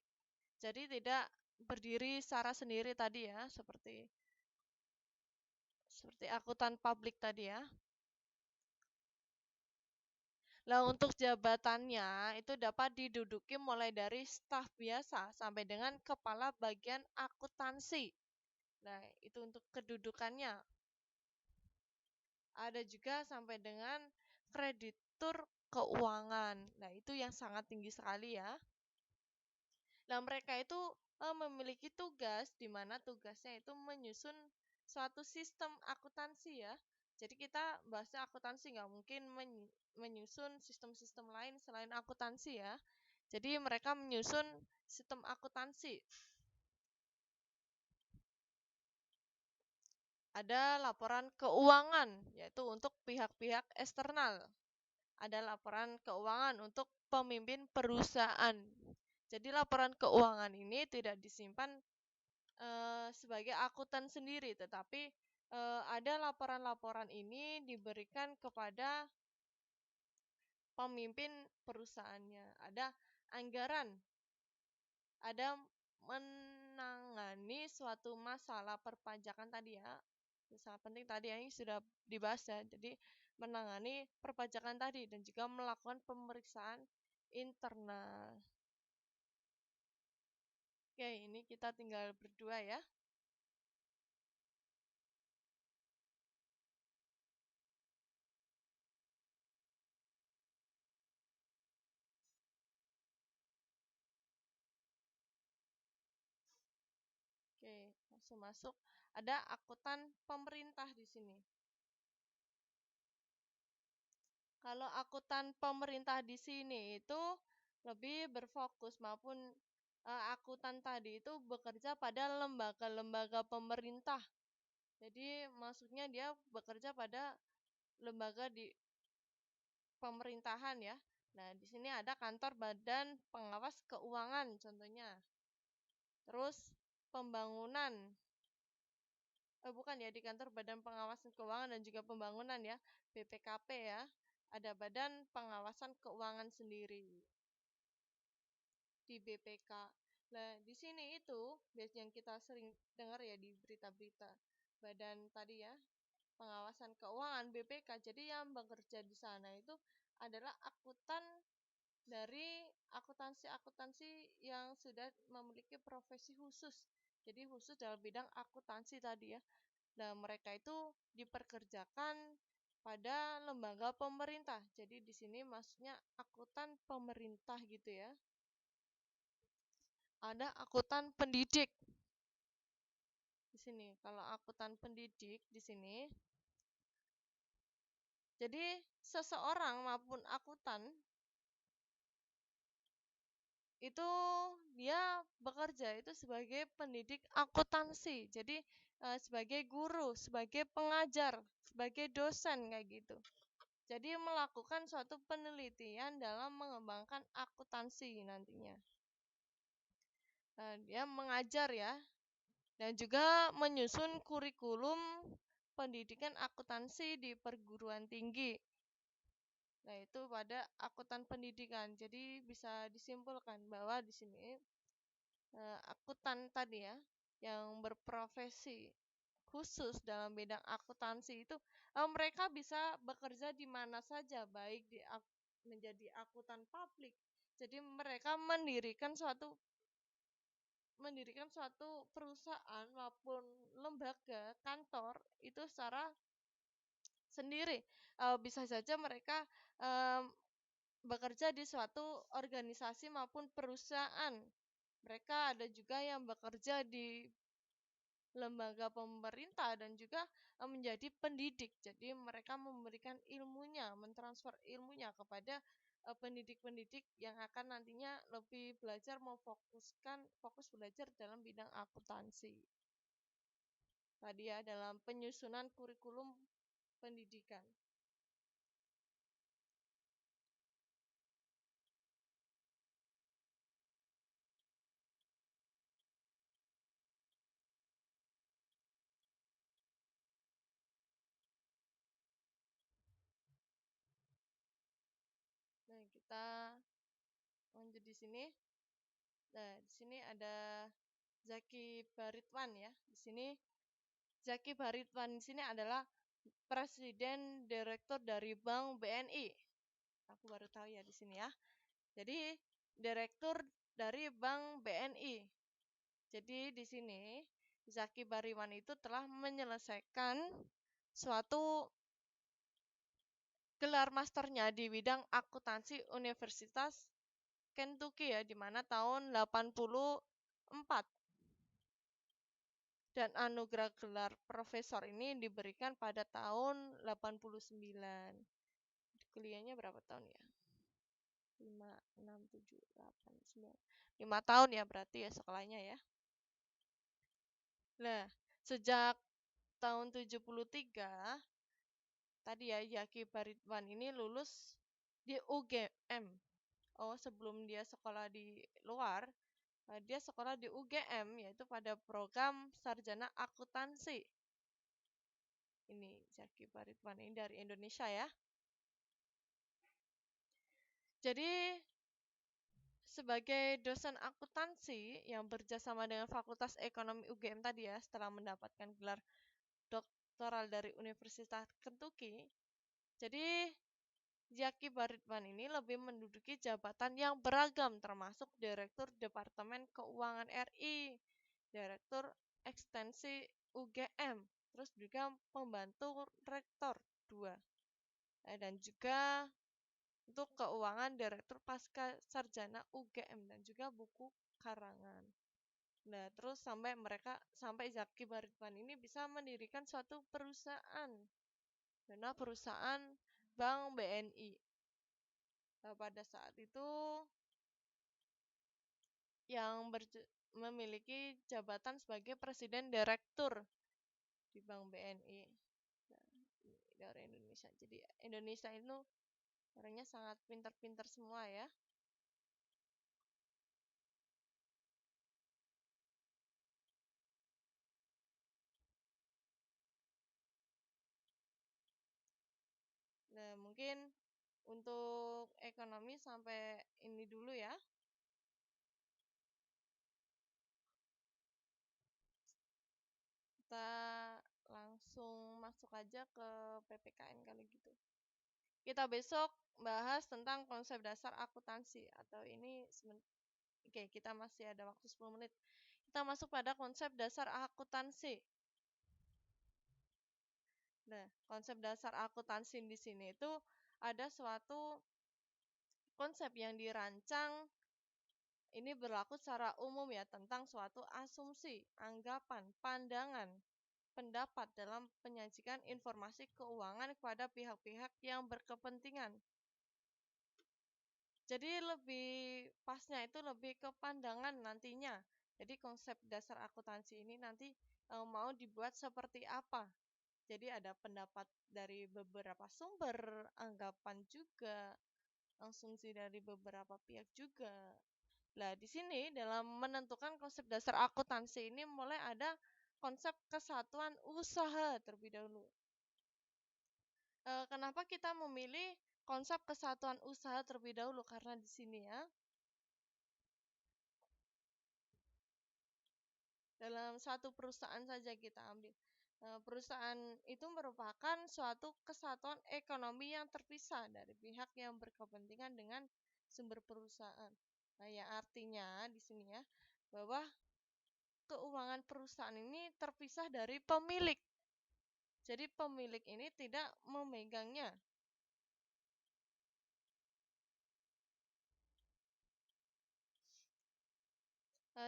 Jadi tidak berdiri secara sendiri tadi ya, seperti akuntan publik tadi ya. Nah, untuk jabatannya itu dapat diduduki mulai dari staf biasa sampai dengan kepala bagian akuntansi. Nah, itu untuk kedudukannya. Ada juga sampai dengan kreditur keuangan. Nah, itu yang sangat tinggi sekali ya. Nah, mereka itu memiliki tugas di mana tugasnya itu menyusun suatu sistem akuntansi ya. Jadi kita bahasnya akuntansi, nggak mungkin menyusun sistem-sistem lain selain akuntansi ya. Jadi mereka menyusun sistem akuntansi. Ada laporan keuangan, yaitu untuk pihak-pihak eksternal. Ada laporan keuangan untuk pemimpin perusahaan. Jadi laporan keuangan ini tidak disimpan sebagai akuntan sendiri, tetapi ada laporan-laporan ini diberikan kepada pemimpin perusahaannya. Ada anggaran, ada menangani suatu masalah perpajakan tadi ya, sangat penting tadi ya, ini sudah dibahas ya. Jadi menangani perpajakan tadi dan juga melakukan pemeriksaan internal. Oke, ini kita tinggal berdua ya. Oke, langsung masuk. Ada akuntan pemerintah di sini. Kalau akuntan pemerintah di sini itu lebih berfokus maupun akuntan tadi itu bekerja pada lembaga-lembaga pemerintah. Jadi maksudnya dia bekerja pada lembaga di pemerintahan ya. Nah, di sini ada kantor Badan Pengawas Keuangan contohnya. Terus pembangunan. bukan ya, di kantor Badan Pengawasan Keuangan dan juga Pembangunan ya, BPKP ya. Ada Badan Pengawasan Keuangan sendiri di BPK. Nah, di sini itu yang kita sering dengar ya di berita-berita. Badan tadi ya, Pengawasan Keuangan BPK. Jadi yang bekerja di sana itu adalah akuntan dari akuntansi-akuntansi yang sudah memiliki profesi khusus. Jadi khusus dalam bidang akuntansi tadi ya. Dan mereka itu diperkerjakan pada lembaga pemerintah. Jadi di sini maksudnya akuntan pemerintah gitu ya. Ada akuntan pendidik. Di sini kalau akuntan pendidik di sini. Jadi seseorang maupun akuntan itu dia bekerja itu sebagai pendidik akuntansi. Jadi sebagai guru, sebagai pengajar, sebagai dosen kayak gitu. Jadi melakukan suatu penelitian dalam mengembangkan akuntansi nantinya. Dia mengajar ya, dan juga menyusun kurikulum pendidikan akuntansi di perguruan tinggi. Nah, itu pada akuntan pendidikan. Jadi bisa disimpulkan bahwa di sini akuntan tadi ya, yang berprofesi khusus dalam bidang akuntansi itu mereka bisa bekerja di mana saja, baik menjadi akuntan publik. Jadi mereka mendirikan suatu perusahaan maupun lembaga kantor itu secara sendiri. Bisa saja mereka bekerja di suatu organisasi maupun perusahaan. Mereka ada juga yang bekerja di lembaga pemerintah dan juga menjadi pendidik. Jadi mereka memberikan ilmunya, mentransfer ilmunya kepada pendidik-pendidik yang akan nantinya lebih belajar fokus belajar dalam bidang akuntansi. Tadi ya, dalam penyusunan kurikulum pendidikan. Nah, kita lanjut di sini. Nah, di sini ada Zaki Baritwan ya. Di sini Zaki Baritwan di sini adalah Presiden Direktur dari Bank BNI. Aku baru tahu ya di sini ya. Jadi Direktur dari Bank BNI. Jadi di sini Zaki Baritwan itu telah menyelesaikan suatu gelar masternya di bidang akuntansi Universitas Kentucky ya, di mana tahun 84. Dan anugerah gelar profesor ini diberikan pada tahun 89. Kuliahnya berapa tahun ya? 5, 6, 7, 8, 9. 5 tahun ya berarti ya sekolahnya ya. Nah, sejak tahun 73 tadi ya Zaki Baritwan ini lulus di UGM. Oh, sebelum dia sekolah di luar, dia sekolah di UGM yaitu pada program sarjana akuntansi. Ini Zaki Baritwan ini dari Indonesia ya. Jadi sebagai dosen akuntansi yang bekerjasama dengan Fakultas Ekonomi UGM tadi ya, setelah mendapatkan gelar doktoral dari Universitas Kentucky, jadi Zaki Baritwan ini lebih menduduki jabatan yang beragam termasuk Direktur Departemen Keuangan RI, Direktur Ekstensi UGM, terus juga pembantu rektor 2. Dan juga untuk keuangan Direktur Pasca Sarjana UGM dan juga buku karangan. Nah, terus sampai Zaki Baritwan ini bisa mendirikan suatu perusahaan. Karena perusahaan Bank BNI. Nah, pada saat itu yang memiliki jabatan sebagai Presiden Direktur di Bank BNI. Nah, dari Indonesia. Jadi Indonesia itu orangnya sangat pintar-pintar semua ya. mungkin untuk ekonomi sampai ini dulu ya. Kita langsung masuk aja ke PPKN kali gitu. Kita besok bahas tentang konsep dasar akuntansi atau ini Oke, kita masih ada waktu 10 menit. Kita masuk pada konsep dasar akuntansi. Nah, konsep dasar akuntansi di sini itu ada suatu konsep yang dirancang ini berlaku secara umum ya tentang suatu asumsi, anggapan, pandangan, pendapat dalam penyajikan informasi keuangan kepada pihak-pihak yang berkepentingan. Jadi lebih pasnya itu lebih ke pandangan nantinya. Jadi konsep dasar akuntansi ini nanti mau dibuat seperti apa. Jadi ada pendapat dari beberapa sumber, anggapan juga, asumsi dari beberapa pihak juga. Nah, di sini dalam menentukan konsep dasar akuntansi ini mulai ada konsep kesatuan usaha terlebih dahulu. Kenapa kita memilih konsep kesatuan usaha terlebih dahulu? Karena di sini ya, dalam satu perusahaan saja kita ambil. Perusahaan itu merupakan suatu kesatuan ekonomi yang terpisah dari pihak yang berkepentingan dengan sumber perusahaan. Nah, ya artinya di sini ya, bahwa keuangan perusahaan ini terpisah dari pemilik. Jadi pemilik ini tidak memegangnya.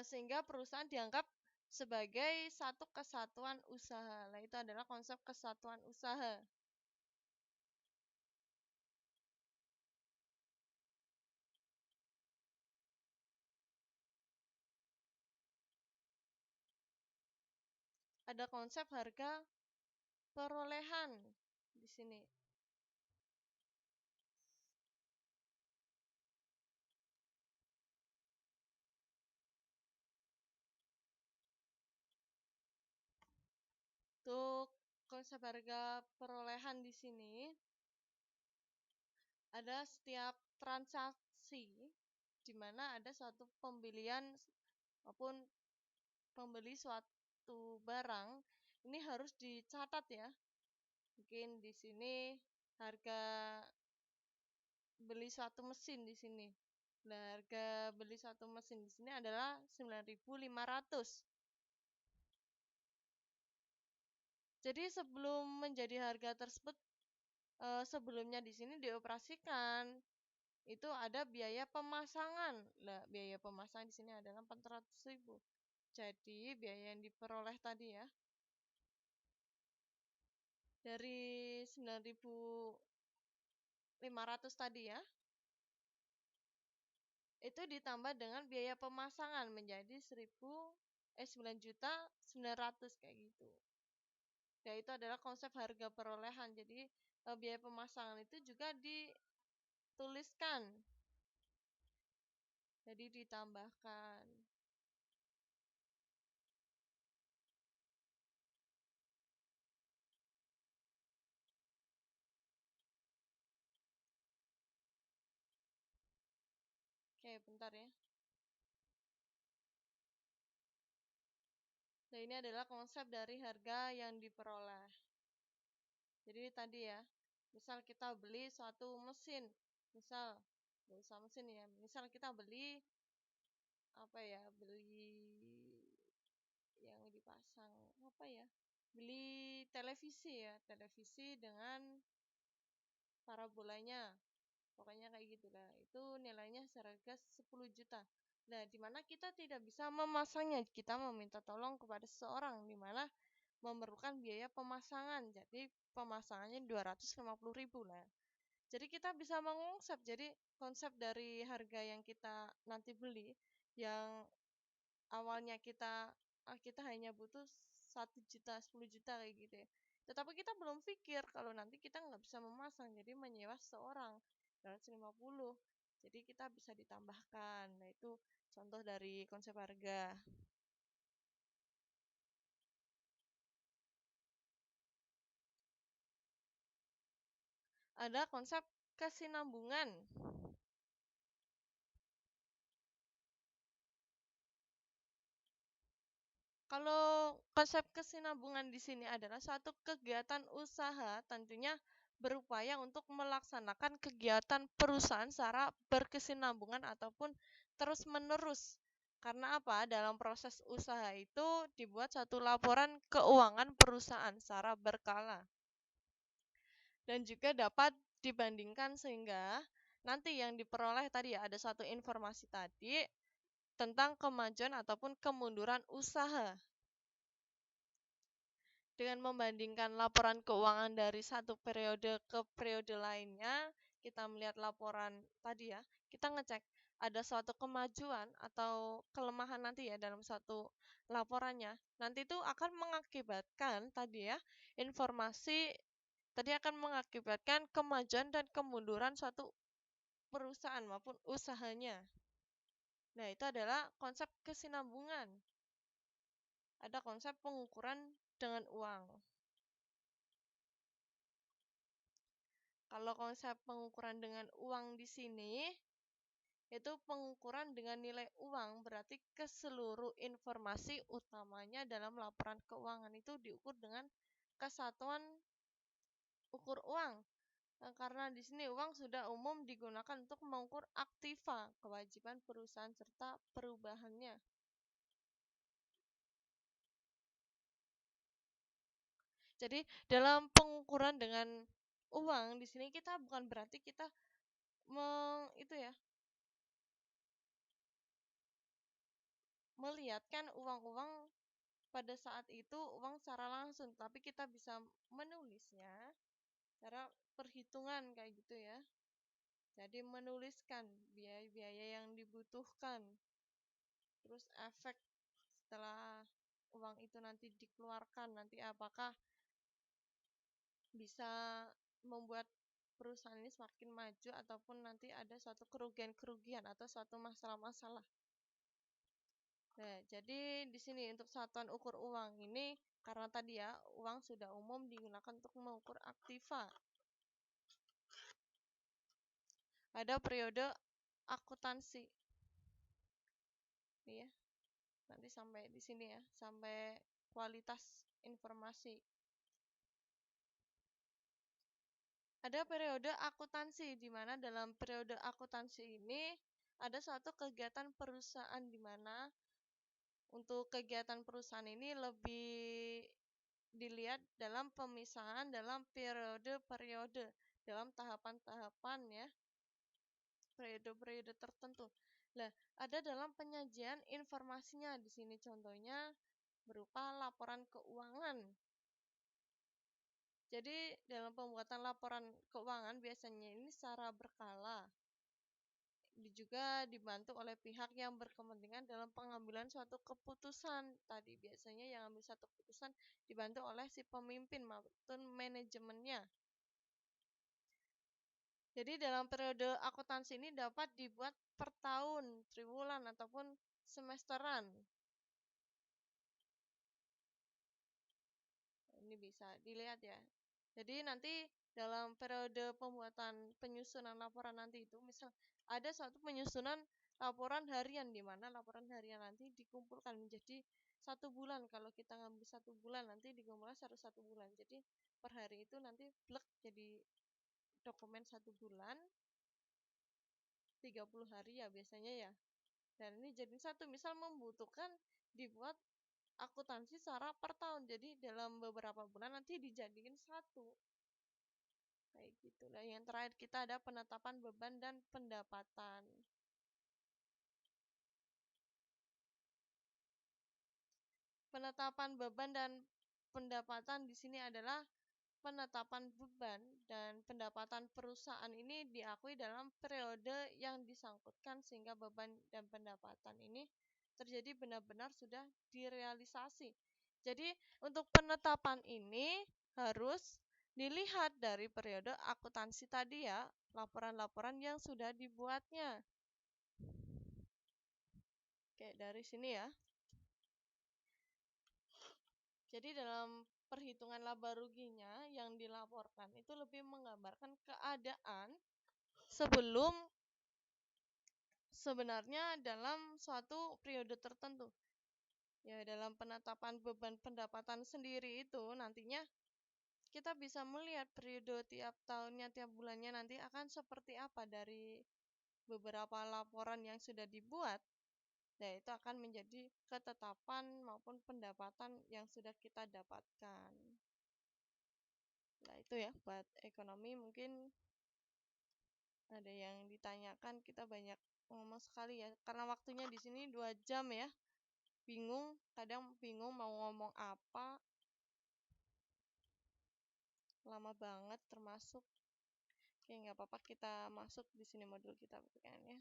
Sehingga perusahaan dianggap sebagai satu kesatuan usaha. Nah, itu adalah konsep kesatuan usaha. Ada konsep harga perolehan di sini. Untuk konsep harga perolehan di sini ada setiap transaksi di mana ada suatu pembelian maupun pembeli suatu barang ini harus dicatat ya. Mungkin di sini harga beli suatu mesin di sini. Nah, harga beli suatu mesin di sini adalah 9.500. Jadi sebelum menjadi harga tersebut sebelumnya di sini dioperasikan itu ada biaya pemasangan. Nah, biaya pemasangan di sini adalah 400.000. Jadi biaya yang diperoleh tadi ya dari 9.500 tadi ya itu ditambah dengan biaya pemasangan menjadi 9.900.000 kayak gitu. Ya itu adalah konsep harga perolehan. Jadi biaya pemasangan itu juga dituliskan. Jadi ditambahkan. Oke, bentar ya. Nah, ini adalah konsep dari harga yang diperoleh. Jadi tadi ya, misal kita beli suatu mesin, misal nggak usah mesin ya, misal kita beli apa ya, beli yang dipasang apa ya, beli televisi ya, televisi dengan parabolanya, pokoknya kayak gitulah. Itu nilainya seharga 10 juta. Nah, dimana kita tidak bisa memasangnya, kita meminta tolong kepada seseorang, dimana memerlukan biaya pemasangan. Jadi pemasangannya 250.000 lah. Jadi kita bisa mengonsep. Jadi konsep dari harga yang kita nanti beli yang awalnya kita hanya butuh 1 juta, 10 juta kayak gitu ya. Tetapi kita belum pikir kalau nanti kita nggak bisa memasang, jadi menyewa seorang 250. Jadi kita bisa ditambahkan. Nah, itu contoh dari konsep harga. Ada konsep kesinambungan. Kalau konsep kesinambungan di sini adalah suatu kegiatan usaha tentunya berupaya untuk melaksanakan kegiatan perusahaan secara berkesinambungan ataupun terus-menerus. Karena apa? Dalam proses usaha itu dibuat satu laporan keuangan perusahaan secara berkala. Dan juga dapat dibandingkan sehingga nanti yang diperoleh tadi ya ada satu informasi tadi tentang kemajuan ataupun kemunduran usaha. Dengan membandingkan laporan keuangan dari satu periode ke periode lainnya, kita melihat laporan tadi ya, kita ngecek ada suatu kemajuan atau kelemahan nanti ya dalam satu laporannya. Nanti itu akan mengakibatkan tadi ya, informasi tadi akan mengakibatkan kemajuan dan kemunduran suatu perusahaan maupun usahanya. Nah, itu adalah konsep kesinambungan. Ada konsep pengukuran dengan uang. Kalau konsep pengukuran dengan uang di sini, itu pengukuran dengan nilai uang, berarti keseluruh informasi utamanya dalam laporan keuangan itu diukur dengan kesatuan ukur uang. Nah, karena di sini uang sudah umum digunakan untuk mengukur aktiva, kewajiban perusahaan serta perubahannya. Jadi dalam pengukuran dengan uang di sini kita bukan berarti kita melihatkan uang-uang pada saat itu uang secara langsung, tapi kita bisa menulisnya cara perhitungan kayak gitu ya. Jadi menuliskan biaya-biaya yang dibutuhkan, terus efek setelah uang itu nanti dikeluarkan, nanti apakah bisa membuat perusahaan ini semakin maju ataupun nanti ada suatu kerugian-kerugian atau suatu masalah-masalah. Nah, jadi di sini untuk satuan ukur uang ini karena tadi ya uang sudah umum digunakan untuk mengukur aktiva. Ada periode akuntansi. Iya. Nanti sampai di sini ya, sampai kualitas informasi. Ada periode akuntansi di mana dalam periode akuntansi ini ada suatu kegiatan perusahaan di mana untuk kegiatan perusahaan ini lebih dilihat dalam pemisahan dalam periode-periode, dalam tahapan-tahapan ya, periode-periode tertentu. Nah, ada dalam penyajian informasinya di sini contohnya berupa laporan keuangan. Jadi dalam pembuatan laporan keuangan biasanya ini secara berkala. Juga dibantu oleh pihak yang berkepentingan dalam pengambilan suatu keputusan. Tadi biasanya yang ambil satu keputusan dibantu oleh si pemimpin maupun manajemennya. Jadi dalam periode akuntansi ini dapat dibuat per tahun, triwulan ataupun semesteran. Ini bisa dilihat ya. Jadi nanti dalam periode pembuatan penyusunan laporan nanti itu misal ada suatu penyusunan laporan harian di mana laporan harian nanti dikumpulkan menjadi 1 bulan. Kalau kita ngambil 1 bulan nanti dikumpulkan satu bulan. Jadi per hari itu nanti blek jadi dokumen 1 bulan 30 hari ya biasanya ya. Dan ini jadi satu misal membutuhkan dibuat akuntansi secara per tahun. Jadi dalam beberapa bulan nanti dijadiin satu. Kayak gitu. Nah, yang terakhir kita ada penetapan beban dan pendapatan. Penetapan beban dan pendapatan di sini adalah penetapan beban dan pendapatan perusahaan ini diakui dalam periode yang disangkutkan sehingga beban dan pendapatan ini terjadi benar-benar sudah direalisasi. Jadi untuk penetapan ini harus dilihat dari periode akuntansi tadi ya, laporan-laporan yang sudah dibuatnya. Oke, dari sini ya. Jadi dalam perhitungan laba ruginya yang dilaporkan itu lebih menggambarkan keadaan sebelum sebenarnya dalam suatu periode tertentu. Ya, dalam penetapan beban pendapatan sendiri itu nantinya kita bisa melihat periode tiap tahunnya, tiap bulannya nanti akan seperti apa dari beberapa laporan yang sudah dibuat. Nah, itu akan menjadi ketetapan maupun pendapatan yang sudah kita dapatkan. Nah, itu ya buat ekonomi. Mungkin ada yang ditanyakan, kita banyak ngomong sekali ya, karena waktunya di sini 2 jam ya. Kadang bingung mau ngomong apa. Lama banget termasuk. Oke, nggak apa-apa, kita masuk di sini modul kita bukan ya.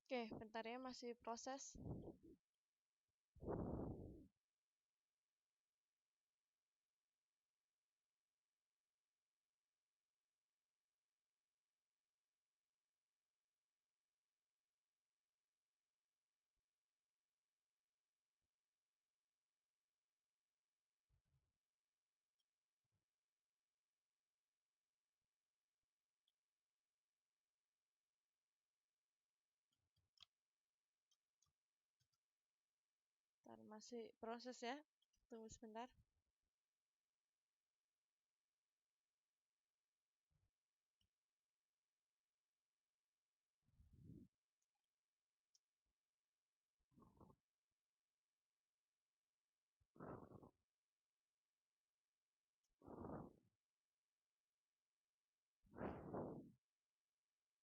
Oke, bentar ya, masih proses. Bentar, masih proses ya. Tunggu sebentar.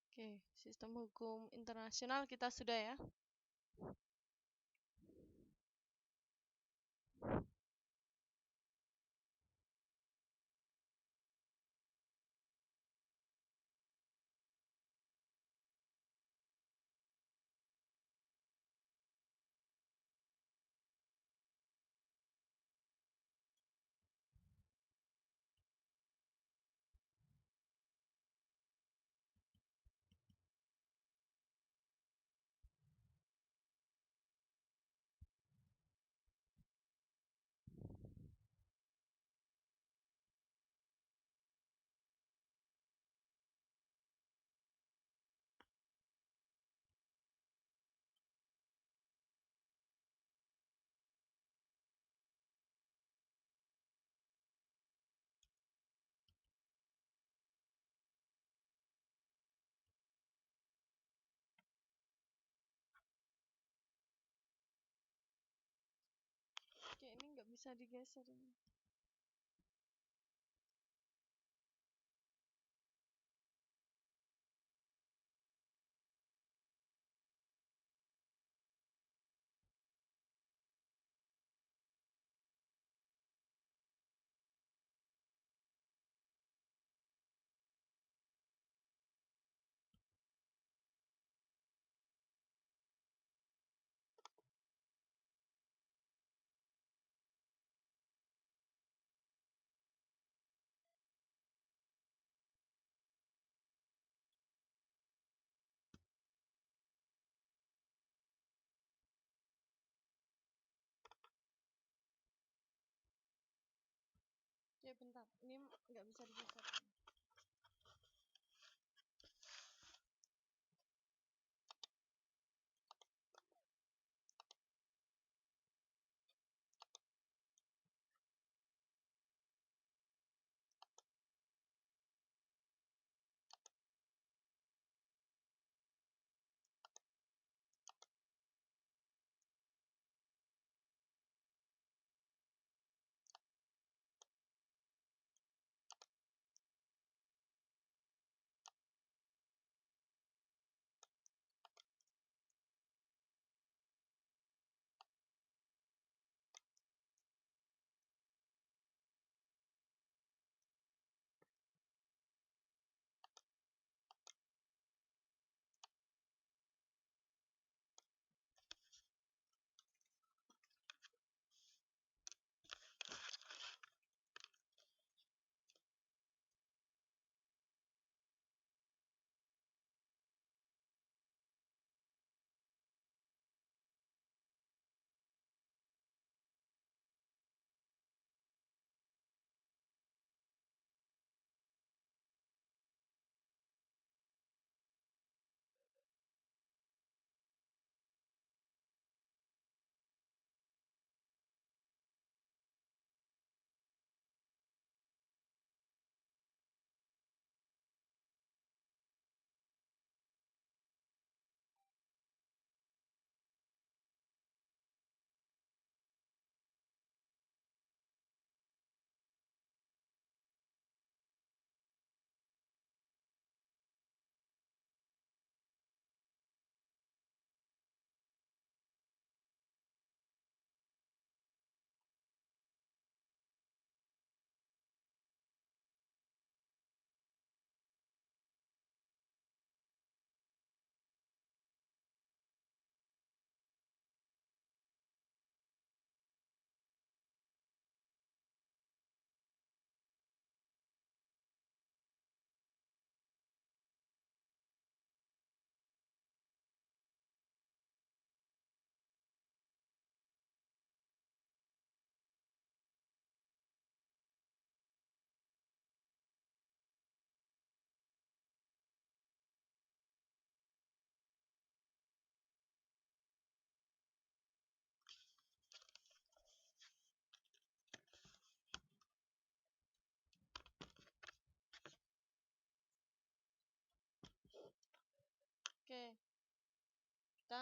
Oke, sistem hukum internasional kita sudah ya. Oke, ini nggak bisa digeser ini. Oke, bentar. Ini nggak bisa digeser.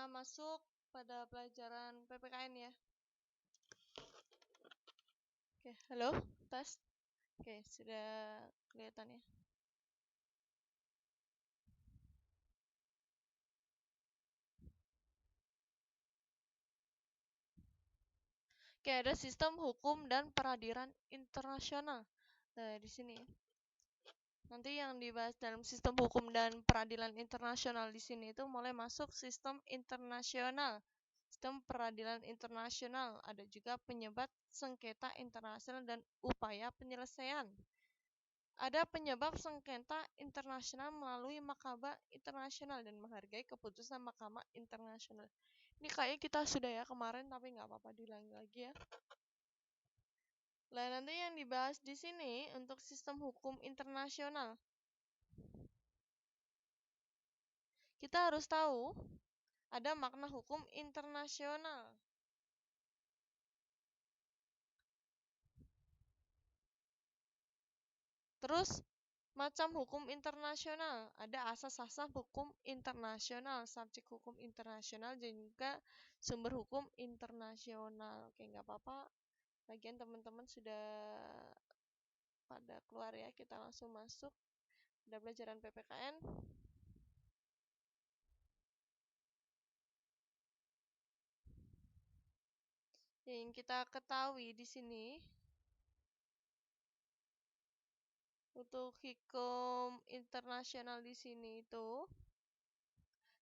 masuk pada pelajaran PPKN ya. Oke, halo, tes. Oke, sudah kelihatan ya. Oke, ada sistem hukum dan peradilan internasional. Nah, di sini ya. Nanti yang dibahas dalam sistem hukum dan peradilan internasional di sini itu mulai masuk sistem internasional, sistem peradilan internasional, ada juga penyebab sengketa internasional dan upaya penyelesaian. Ada penyebab sengketa internasional melalui Mahkamah Internasional dan menghargai keputusan Mahkamah Internasional. Ini kayaknya kita sudah ya kemarin, tapi nggak apa-apa diulangi lagi ya. Nah, nanti yang dibahas di sini untuk sistem hukum internasional. Kita harus tahu ada makna hukum internasional. Terus macam hukum internasional, ada asas-asas hukum internasional, subjek hukum internasional, dan juga sumber hukum internasional. Oke, nggak apa-apa. Lagian teman-teman sudah pada keluar ya, kita langsung masuk pada pelajaran PPKN. Yang kita ketahui di sini untuk hukum internasional di sini itu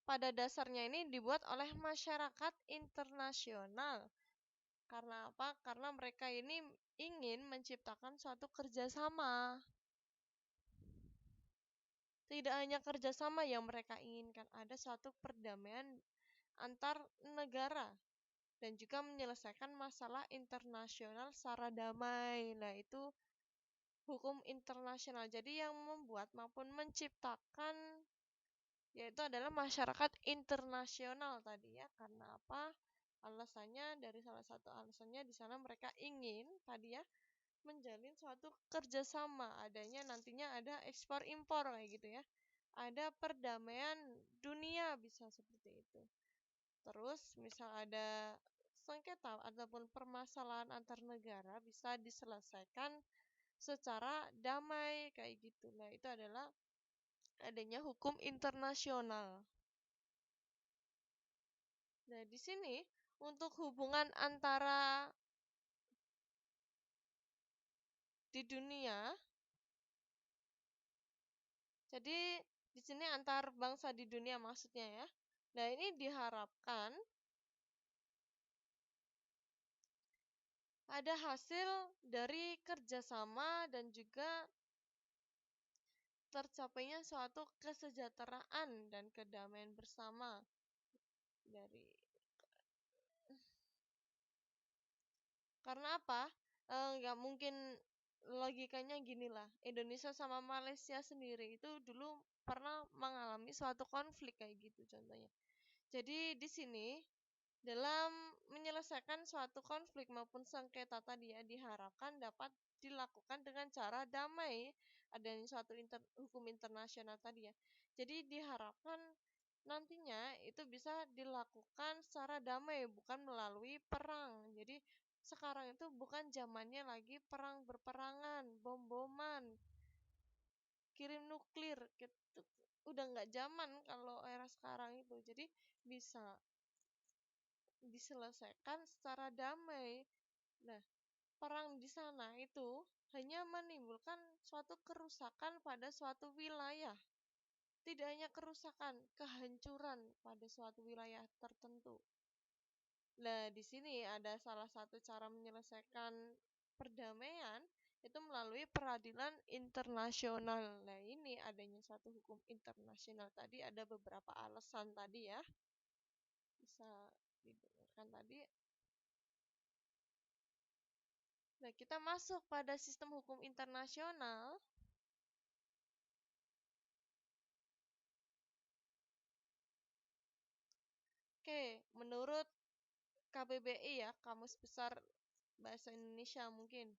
pada dasarnya ini dibuat oleh masyarakat internasional. Karena apa? Karena mereka ini ingin menciptakan suatu kerjasama. Tidak hanya kerjasama yang mereka inginkan, ada suatu perdamaian antar negara dan juga menyelesaikan masalah internasional secara damai. Nah, itu hukum internasional. Jadi yang membuat maupun menciptakan yaitu adalah masyarakat internasional tadi ya. Karena apa? Alasannya dari salah satu alasannya di sana mereka ingin tadi ya menjalin suatu kerjasama, adanya nantinya ada ekspor impor kayak gitu ya. Ada perdamaian dunia bisa seperti itu. Terus misal ada sengketa ataupun permasalahan antar negara bisa diselesaikan secara damai kayak gitu. Nah, itu adalah adanya hukum internasional. Nah, di sini untuk hubungan antara di dunia, jadi di sini antar bangsa di dunia maksudnya ya. Nah, ini diharapkan ada hasil dari kerjasama dan juga tercapainya suatu kesejahteraan dan kedamaian bersama dari karena apa? Nggak mungkin logikanya gini lah. Indonesia sama Malaysia sendiri itu dulu pernah mengalami suatu konflik kayak gitu contohnya. Jadi di sini dalam menyelesaikan suatu konflik maupun sengketa tadi ya diharapkan dapat dilakukan dengan cara damai adanya suatu hukum internasional tadi ya. Jadi diharapkan nantinya itu bisa dilakukan secara damai bukan melalui perang. Jadi sekarang itu bukan zamannya lagi perang berperangan, bom-boman, kirim nuklir gitu. Udah nggak zaman kalau era sekarang itu. Jadi bisa diselesaikan secara damai. Nah, perang di sana itu hanya menimbulkan suatu kerusakan pada suatu wilayah. Tidak hanya kerusakan, kehancuran pada suatu wilayah tertentu. Nah, di sini ada salah satu cara menyelesaikan perdamaian itu melalui peradilan internasional. Nah, ini adanya suatu hukum internasional tadi ada beberapa alasan tadi ya. Bisa didengarkan tadi. Nah, kita masuk pada sistem hukum internasional. Oke, menurut KBBI ya, Kamus Besar Bahasa Indonesia mungkin.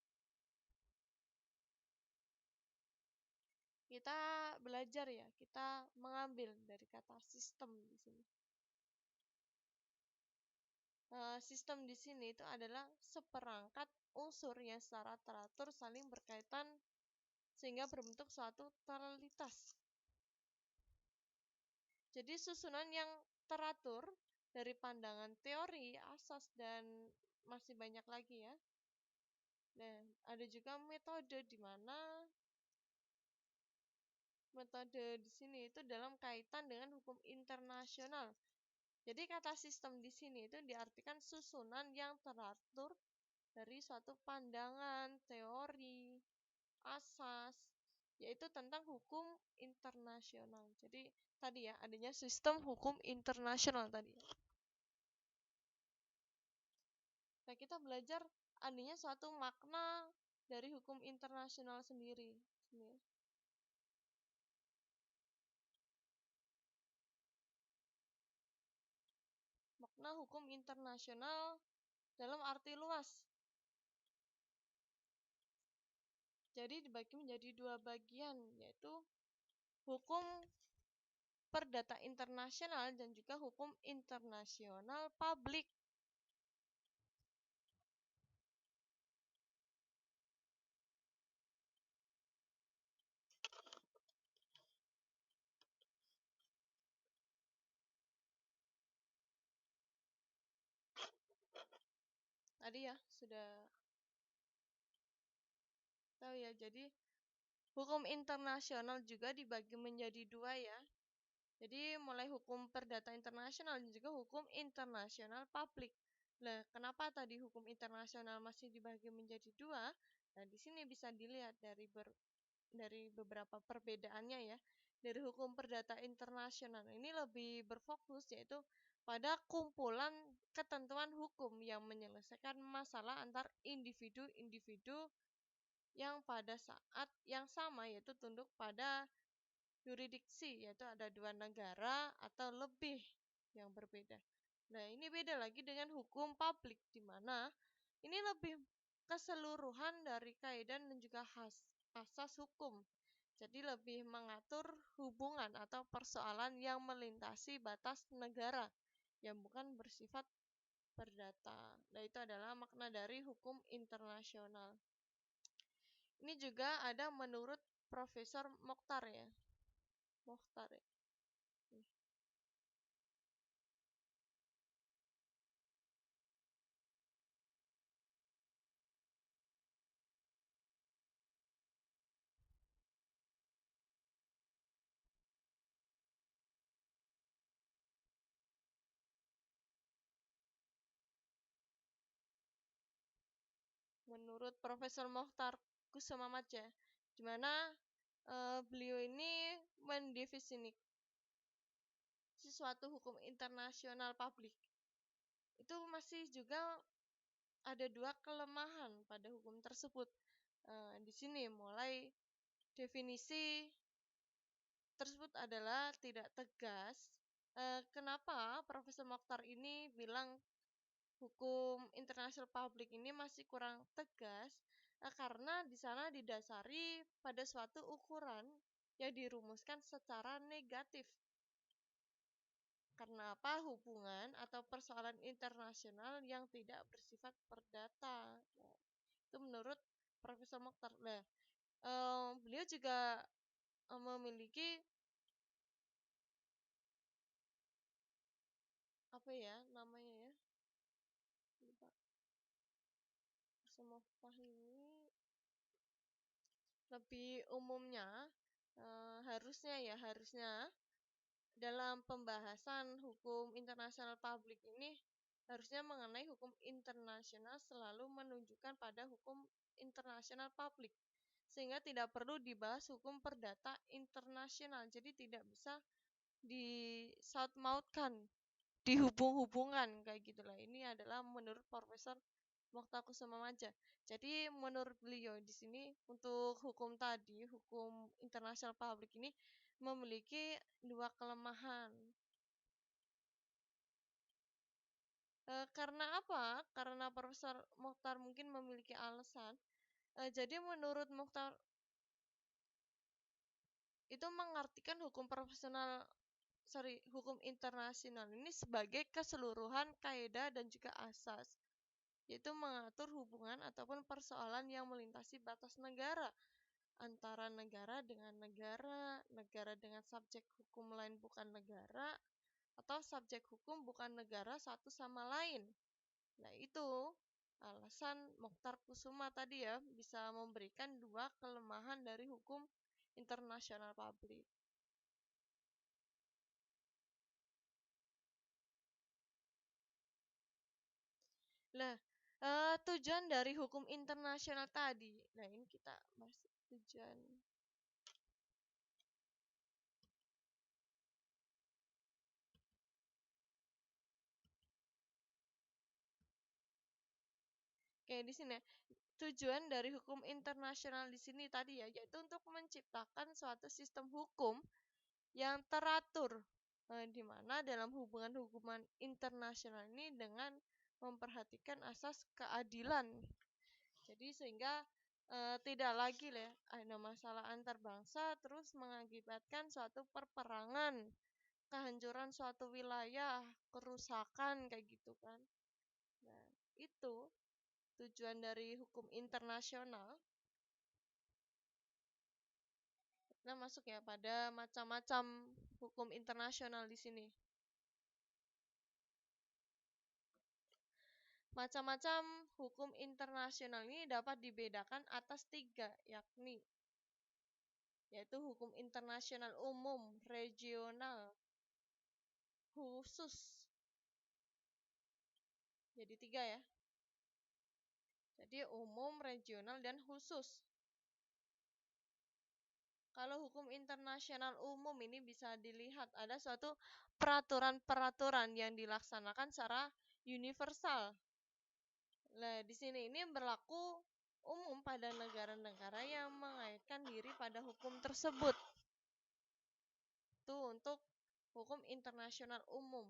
Kita belajar ya, kita mengambil dari kata sistem di sini. Sistem di sini itu adalah seperangkat unsur yang secara teratur saling berkaitan sehingga berbentuk suatu totalitas. Jadi susunan yang teratur dari pandangan teori, asas, dan masih banyak lagi ya. Nah, ada juga metode di mana metode di sini itu dalam kaitan dengan hukum internasional. Jadi kata sistem di sini itu diartikan susunan yang teratur dari suatu pandangan, teori, asas, yaitu tentang hukum internasional. Jadi tadi ya adanya sistem hukum internasional tadi. Nah, kita belajar adanya suatu makna dari hukum internasional sendiri. Makna hukum internasional dalam arti luas. Jadi dibagi menjadi dua bagian, yaitu hukum perdata internasional dan juga hukum internasional publik. Tadi ya sudah tahu ya. Jadi hukum internasional juga dibagi menjadi dua ya. Jadi mulai hukum perdata internasional dan juga hukum internasional publik. Nah, kenapa tadi hukum internasional masih dibagi menjadi dua? Nah, di sini bisa dilihat dari beberapa perbedaannya ya. Dari hukum perdata internasional ini lebih berfokus yaitu pada kumpulan ketentuan hukum yang menyelesaikan masalah antar individu-individu yang pada saat yang sama yaitu tunduk pada yuridiksi, yaitu ada dua negara atau lebih yang berbeda. Nah, ini beda lagi dengan hukum publik, di mana ini lebih keseluruhan dari kaidah dan juga asas hukum. Jadi lebih mengatur hubungan atau persoalan yang melintasi batas negara yang bukan bersifat perdata. Nah, itu adalah makna dari hukum internasional. Ini juga ada menurut Profesor Mokhtar ya. Mokhtar ya. Menurut Profesor Mokhtar Kusumamaja, di mana beliau ini mendefinisikan sesuatu hukum internasional publik. Itu masih juga ada dua kelemahan pada hukum tersebut. Di sini mulai definisi tersebut adalah tidak tegas. Kenapa Profesor Mokhtar ini bilang hukum internasional publik ini masih kurang tegas? Karena di sana didasari pada suatu ukuran yang dirumuskan secara negatif. Karena apa? Hubungan atau persoalan internasional yang tidak bersifat perdata. Nah, itu menurut Profesor Mokhtar. Nah, beliau juga memiliki apa ya namanya ya? Lupa. Profesor Mokhtar ini lebih umumnya harusnya dalam pembahasan hukum internasional publik ini harusnya mengenai hukum internasional selalu menunjukkan pada hukum internasional publik sehingga tidak perlu dibahas hukum perdata internasional, jadi tidak bisa disaut mautkan, dihubung-hubungan kayak gitulah. Ini adalah menurut Profesor Mokhtar Kusumamaja. Jadi menurut beliau di sini untuk hukum tadi, hukum internasional publik ini memiliki dua kelemahan. Karena apa? Karena Profesor Mokhtar mungkin memiliki alasan. Jadi menurut Mokhtar itu mengartikan hukum profesional hukum internasional ini sebagai keseluruhan kaidah dan juga asas, yaitu mengatur hubungan ataupun persoalan yang melintasi batas negara, antara negara dengan negara, negara dengan subjek hukum lain bukan negara, atau subjek hukum bukan negara satu sama lain. Nah, itu alasan Mokhtar Kusuma tadi ya bisa memberikan dua kelemahan dari hukum internasional publik. Nah, tujuan dari hukum internasional tadi. Nah, ini kita bahas tujuan. Oke, di sini ya. Tujuan dari hukum internasional di sini tadi ya, yaitu untuk menciptakan suatu sistem hukum yang teratur, di mana dalam hubungan-hubungan internasional ini dengan memperhatikan asas keadilan. Jadi sehingga tidak lagi lah ada masalah antar bangsa terus mengakibatkan suatu perperangan, kehancuran suatu wilayah, kerusakan kayak gitu kan. Nah, itu tujuan dari hukum internasional. Nah, masuk ya pada macam-macam hukum internasional di sini. Macam-macam hukum internasional ini dapat dibedakan atas tiga, yaitu hukum internasional umum, regional, khusus. Jadi tiga ya. Jadi umum, regional, dan khusus. Kalau hukum internasional umum ini bisa dilihat ada suatu peraturan-peraturan yang dilaksanakan secara universal. Nah, di sini ini berlaku umum pada negara-negara yang mengaitkan diri pada hukum tersebut. Itu untuk hukum internasional umum.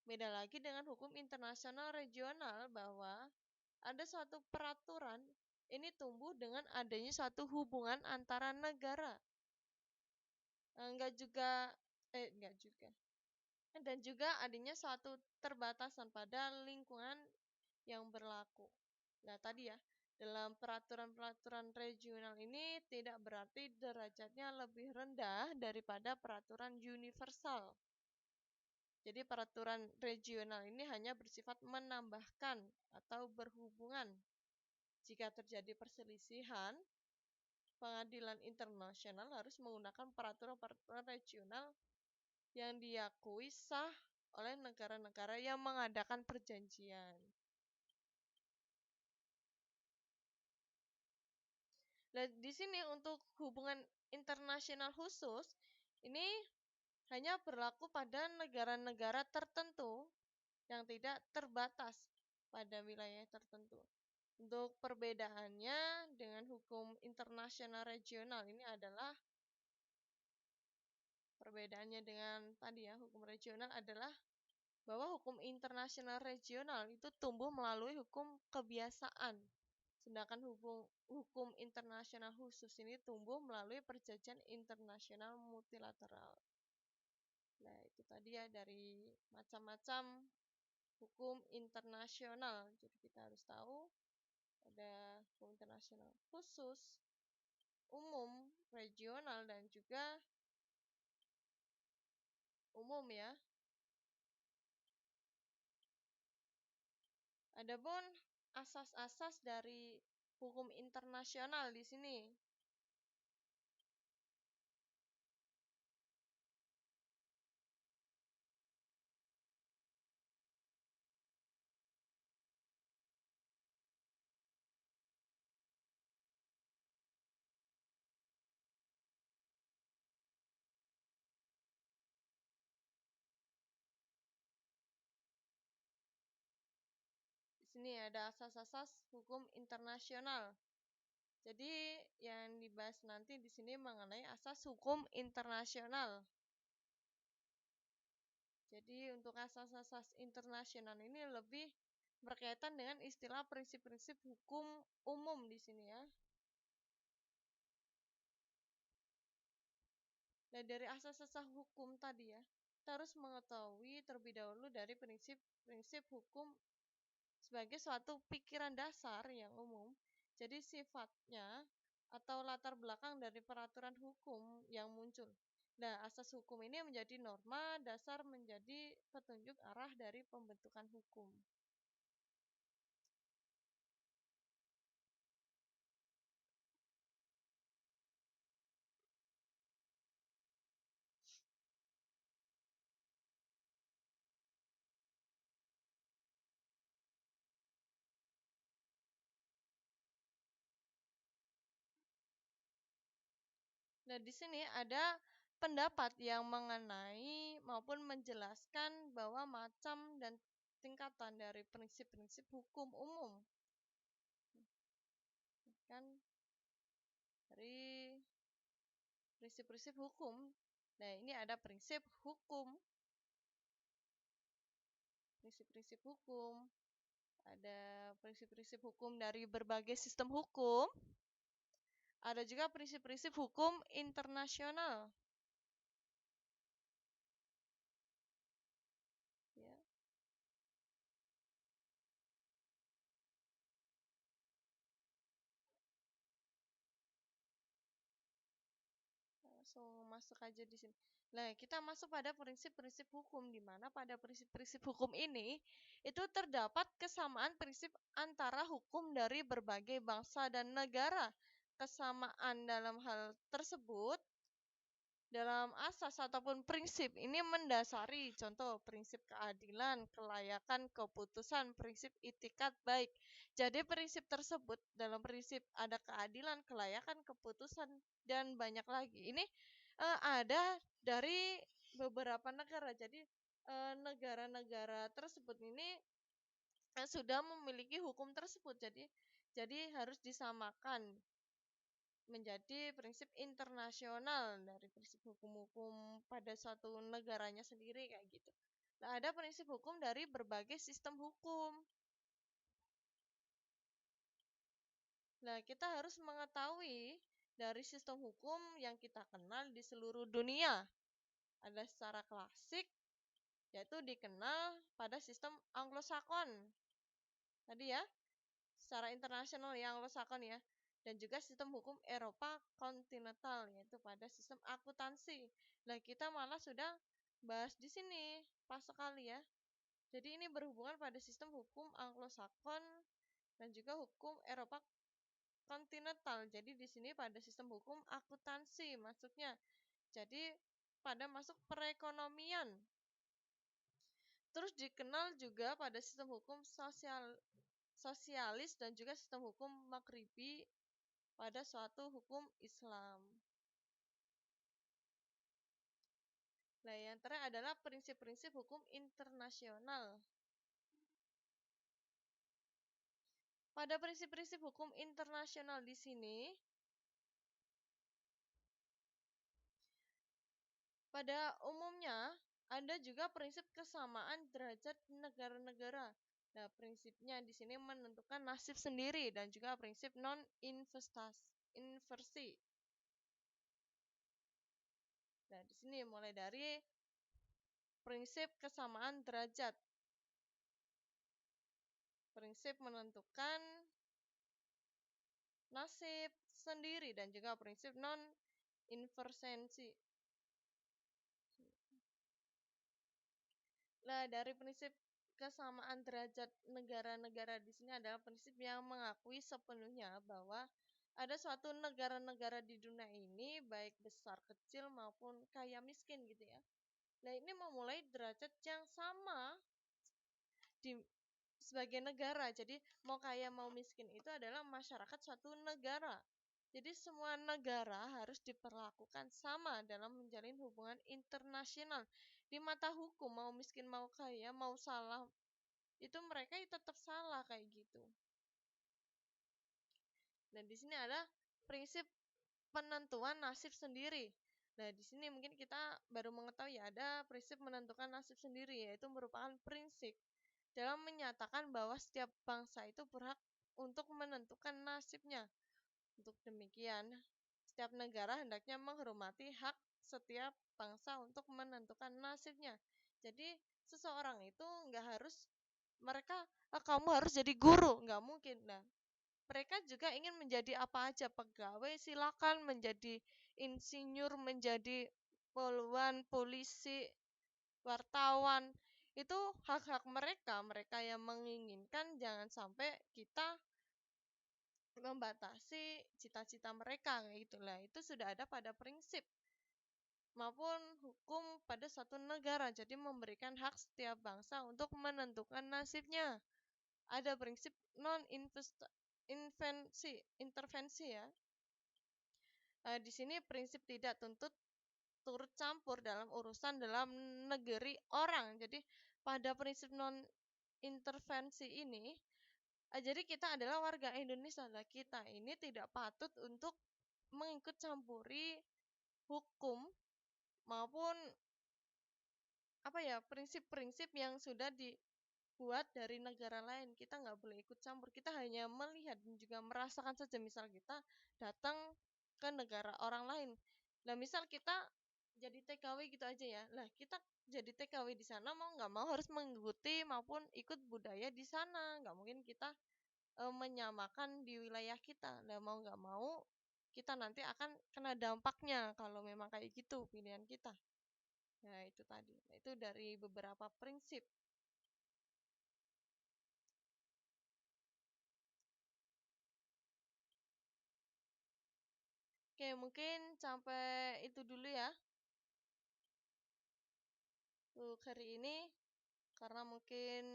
Beda lagi dengan hukum internasional regional bahwa ada suatu peraturan ini tumbuh dengan adanya suatu hubungan antara negara. Enggak juga. Dan juga adanya suatu terbatasan pada lingkungan yang berlaku. Nah, tadi ya, dalam peraturan-peraturan regional ini tidak berarti derajatnya lebih rendah daripada peraturan universal. Jadi peraturan regional ini hanya bersifat menambahkan atau berhubungan. Jika terjadi perselisihan, pengadilan internasional harus menggunakan peraturan-peraturan regional yang diakui sah oleh negara-negara yang mengadakan perjanjian. Nah, di sini untuk hubungan internasional khusus ini hanya berlaku pada negara-negara tertentu yang tidak terbatas pada wilayah tertentu. Untuk perbedaannya dengan hukum internasional regional ini adalah perbedaannya dengan tadi ya, hukum regional adalah bahwa hukum internasional regional itu tumbuh melalui hukum kebiasaan. Sedangkan hukum internasional khusus ini tumbuh melalui perjanjian internasional multilateral. Nah, itu tadi ya dari macam-macam hukum internasional. Jadi kita harus tahu ada hukum internasional khusus, umum, regional, dan juga umum ya. Adapun asas-asas dari hukum internasional di sini. Di sini ada asas-asas hukum internasional. Jadi yang dibahas nanti di sini mengenai asas hukum internasional. Jadi untuk asas-asas internasional ini lebih berkaitan dengan istilah prinsip-prinsip hukum umum di sini ya. Nah, dari asas-asas hukum tadi ya, kita harus mengetahui terlebih dahulu dari prinsip hukum sebagai suatu pikiran dasar yang umum. Jadi sifatnya atau latar belakang dari peraturan hukum yang muncul. Nah, asas hukum ini menjadi norma dasar, menjadi petunjuk arah dari pembentukan hukum. Nah, di sini ada pendapat yang mengenai maupun menjelaskan bahwa macam dan tingkatan dari prinsip-prinsip hukum umum. Kan dari prinsip-prinsip hukum. Nah, ini ada prinsip hukum. Prinsip-prinsip hukum. Ada prinsip-prinsip hukum dari berbagai sistem hukum. Ada juga prinsip-prinsip hukum internasional. Ya. Langsung masuk aja di sini. Nah, kita masuk pada prinsip-prinsip hukum, di mana pada prinsip-prinsip hukum ini itu terdapat kesamaan prinsip antara hukum dari berbagai bangsa dan negara. Kesamaan dalam hal tersebut dalam asas ataupun prinsip ini mendasari contoh prinsip keadilan, kelayakan, keputusan, prinsip itikat baik. Jadi prinsip tersebut dalam prinsip ada keadilan, kelayakan, keputusan dan banyak lagi. Ini ada dari beberapa negara. Jadi negara-negara tersebut ini sudah memiliki hukum tersebut. Jadi harus disamakan menjadi prinsip internasional dari prinsip hukum-hukum pada suatu negaranya sendiri kayak gitu. Nah, ada prinsip hukum dari berbagai sistem hukum. Nah, kita harus mengetahui dari sistem hukum yang kita kenal di seluruh dunia. Ada secara klasik, yaitu dikenal pada sistem Anglo-Sakon. Tadi ya, secara internasional yang Anglo-Sakon ya. Dan juga sistem hukum Eropa kontinental, yaitu pada sistem akuntansi. Nah, kita malah sudah bahas di sini, pas sekali ya. Jadi ini berhubungan pada sistem hukum Anglo-Sakon dan juga hukum Eropa kontinental. Jadi di sini pada sistem hukum akuntansi masuknya. Jadi pada masuk perekonomian. Terus dikenal juga pada sistem hukum sosialis dan juga sistem hukum Maghribi pada suatu hukum Islam. Nah, yang terakhir adalah prinsip-prinsip hukum internasional. Pada prinsip-prinsip hukum internasional di sini, pada umumnya ada juga prinsip kesamaan derajat negara-negara. Nah, prinsipnya di sini menentukan nasib sendiri dan juga prinsip non-inversi. Nah, di sini mulai dari prinsip kesamaan derajat. Prinsip menentukan nasib sendiri dan juga prinsip non-inversensi. Nah, dari prinsip kesamaan derajat negara-negara di sini adalah prinsip yang mengakui sepenuhnya bahwa ada suatu negara-negara di dunia ini baik besar kecil maupun kaya miskin gitu ya. Nah, ini memulai derajat yang sama di sebagai negara. Jadi mau kaya mau miskin itu adalah masyarakat suatu negara. Jadi semua negara harus diperlakukan sama dalam menjalin hubungan internasional. Di mata hukum mau miskin mau kaya mau salah itu mereka tetap salah kayak gitu. Dan di sini ada prinsip penentuan nasib sendiri. Nah, di sini mungkin kita baru mengetahui ya ada prinsip menentukan nasib sendiri, yaitu merupakan prinsip dalam menyatakan bahwa setiap bangsa itu berhak untuk menentukan nasibnya. Untuk demikian, setiap negara hendaknya menghormati hak setiap bangsa untuk menentukan nasibnya. Jadi seseorang itu nggak harus kamu harus jadi guru, nggak mungkin. Nah, mereka juga ingin menjadi apa aja, pegawai silakan, menjadi insinyur, menjadi poluan, polisi, wartawan, itu hak-hak mereka. Mereka yang menginginkan jangan sampai kita membatasi cita-cita mereka, kayak gitulah. Itu sudah ada pada prinsip maupun hukum pada suatu negara. Jadi memberikan hak setiap bangsa untuk menentukan nasibnya. Ada prinsip non intervensi ya. Di sini prinsip tidak tuntut turut campur dalam urusan dalam negeri orang. Jadi pada prinsip non intervensi ini, jadi kita adalah warga Indonesia. Nah, kita ini tidak patut untuk mengikut campuri hukum maupun prinsip-prinsip yang sudah dibuat dari negara lain. Kita nggak boleh ikut campur. Kita hanya melihat dan juga merasakan saja. Misal kita datang ke negara orang lain. Nah, misal kita jadi TKW gitu aja ya. Nah, kita jadi TKW di sana mau nggak mau harus mengikuti maupun ikut budaya di sana. Nggak mungkin kita menyamakan di wilayah kita. Nah, mau nggak mau kita nanti akan kena dampaknya kalau memang kayak gitu pilihan kita. Nah, itu tadi. Nah, itu dari beberapa prinsip. Oke, mungkin sampai itu dulu ya untuk hari ini, karena mungkin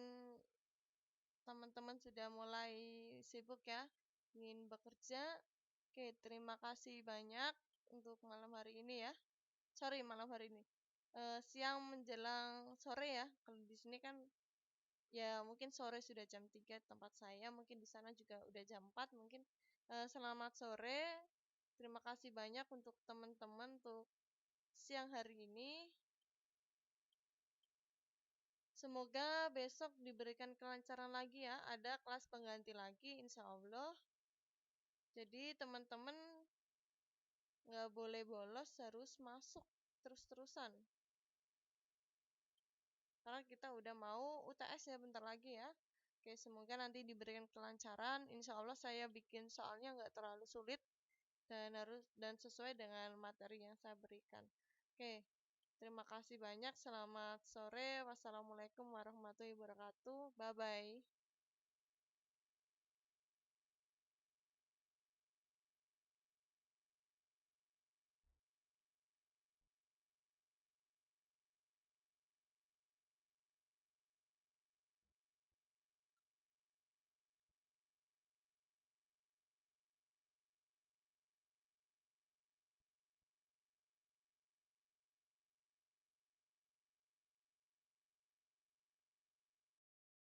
teman-teman sudah mulai sibuk ya, ingin bekerja. Oke, terima kasih banyak untuk malam hari ini ya. Sorry, malam hari ini. Siang menjelang sore ya. Kalau di sini kan ya mungkin sore sudah jam 3 tempat saya, mungkin di sana juga udah jam 4 mungkin. Selamat sore. Terima kasih banyak untuk teman-teman untuk siang hari ini. Semoga besok diberikan kelancaran lagi ya. Ada kelas pengganti lagi insya Allah. Jadi teman-teman nggak boleh bolos, harus masuk terus-terusan. Karena kita udah mau UTS ya bentar lagi ya. Oke, semoga nanti diberikan kelancaran. Insya Allah saya bikin soalnya nggak terlalu sulit dan sesuai dengan materi yang saya berikan. Oke, terima kasih banyak. Selamat sore. Wassalamualaikum warahmatullahi wabarakatuh. Bye bye.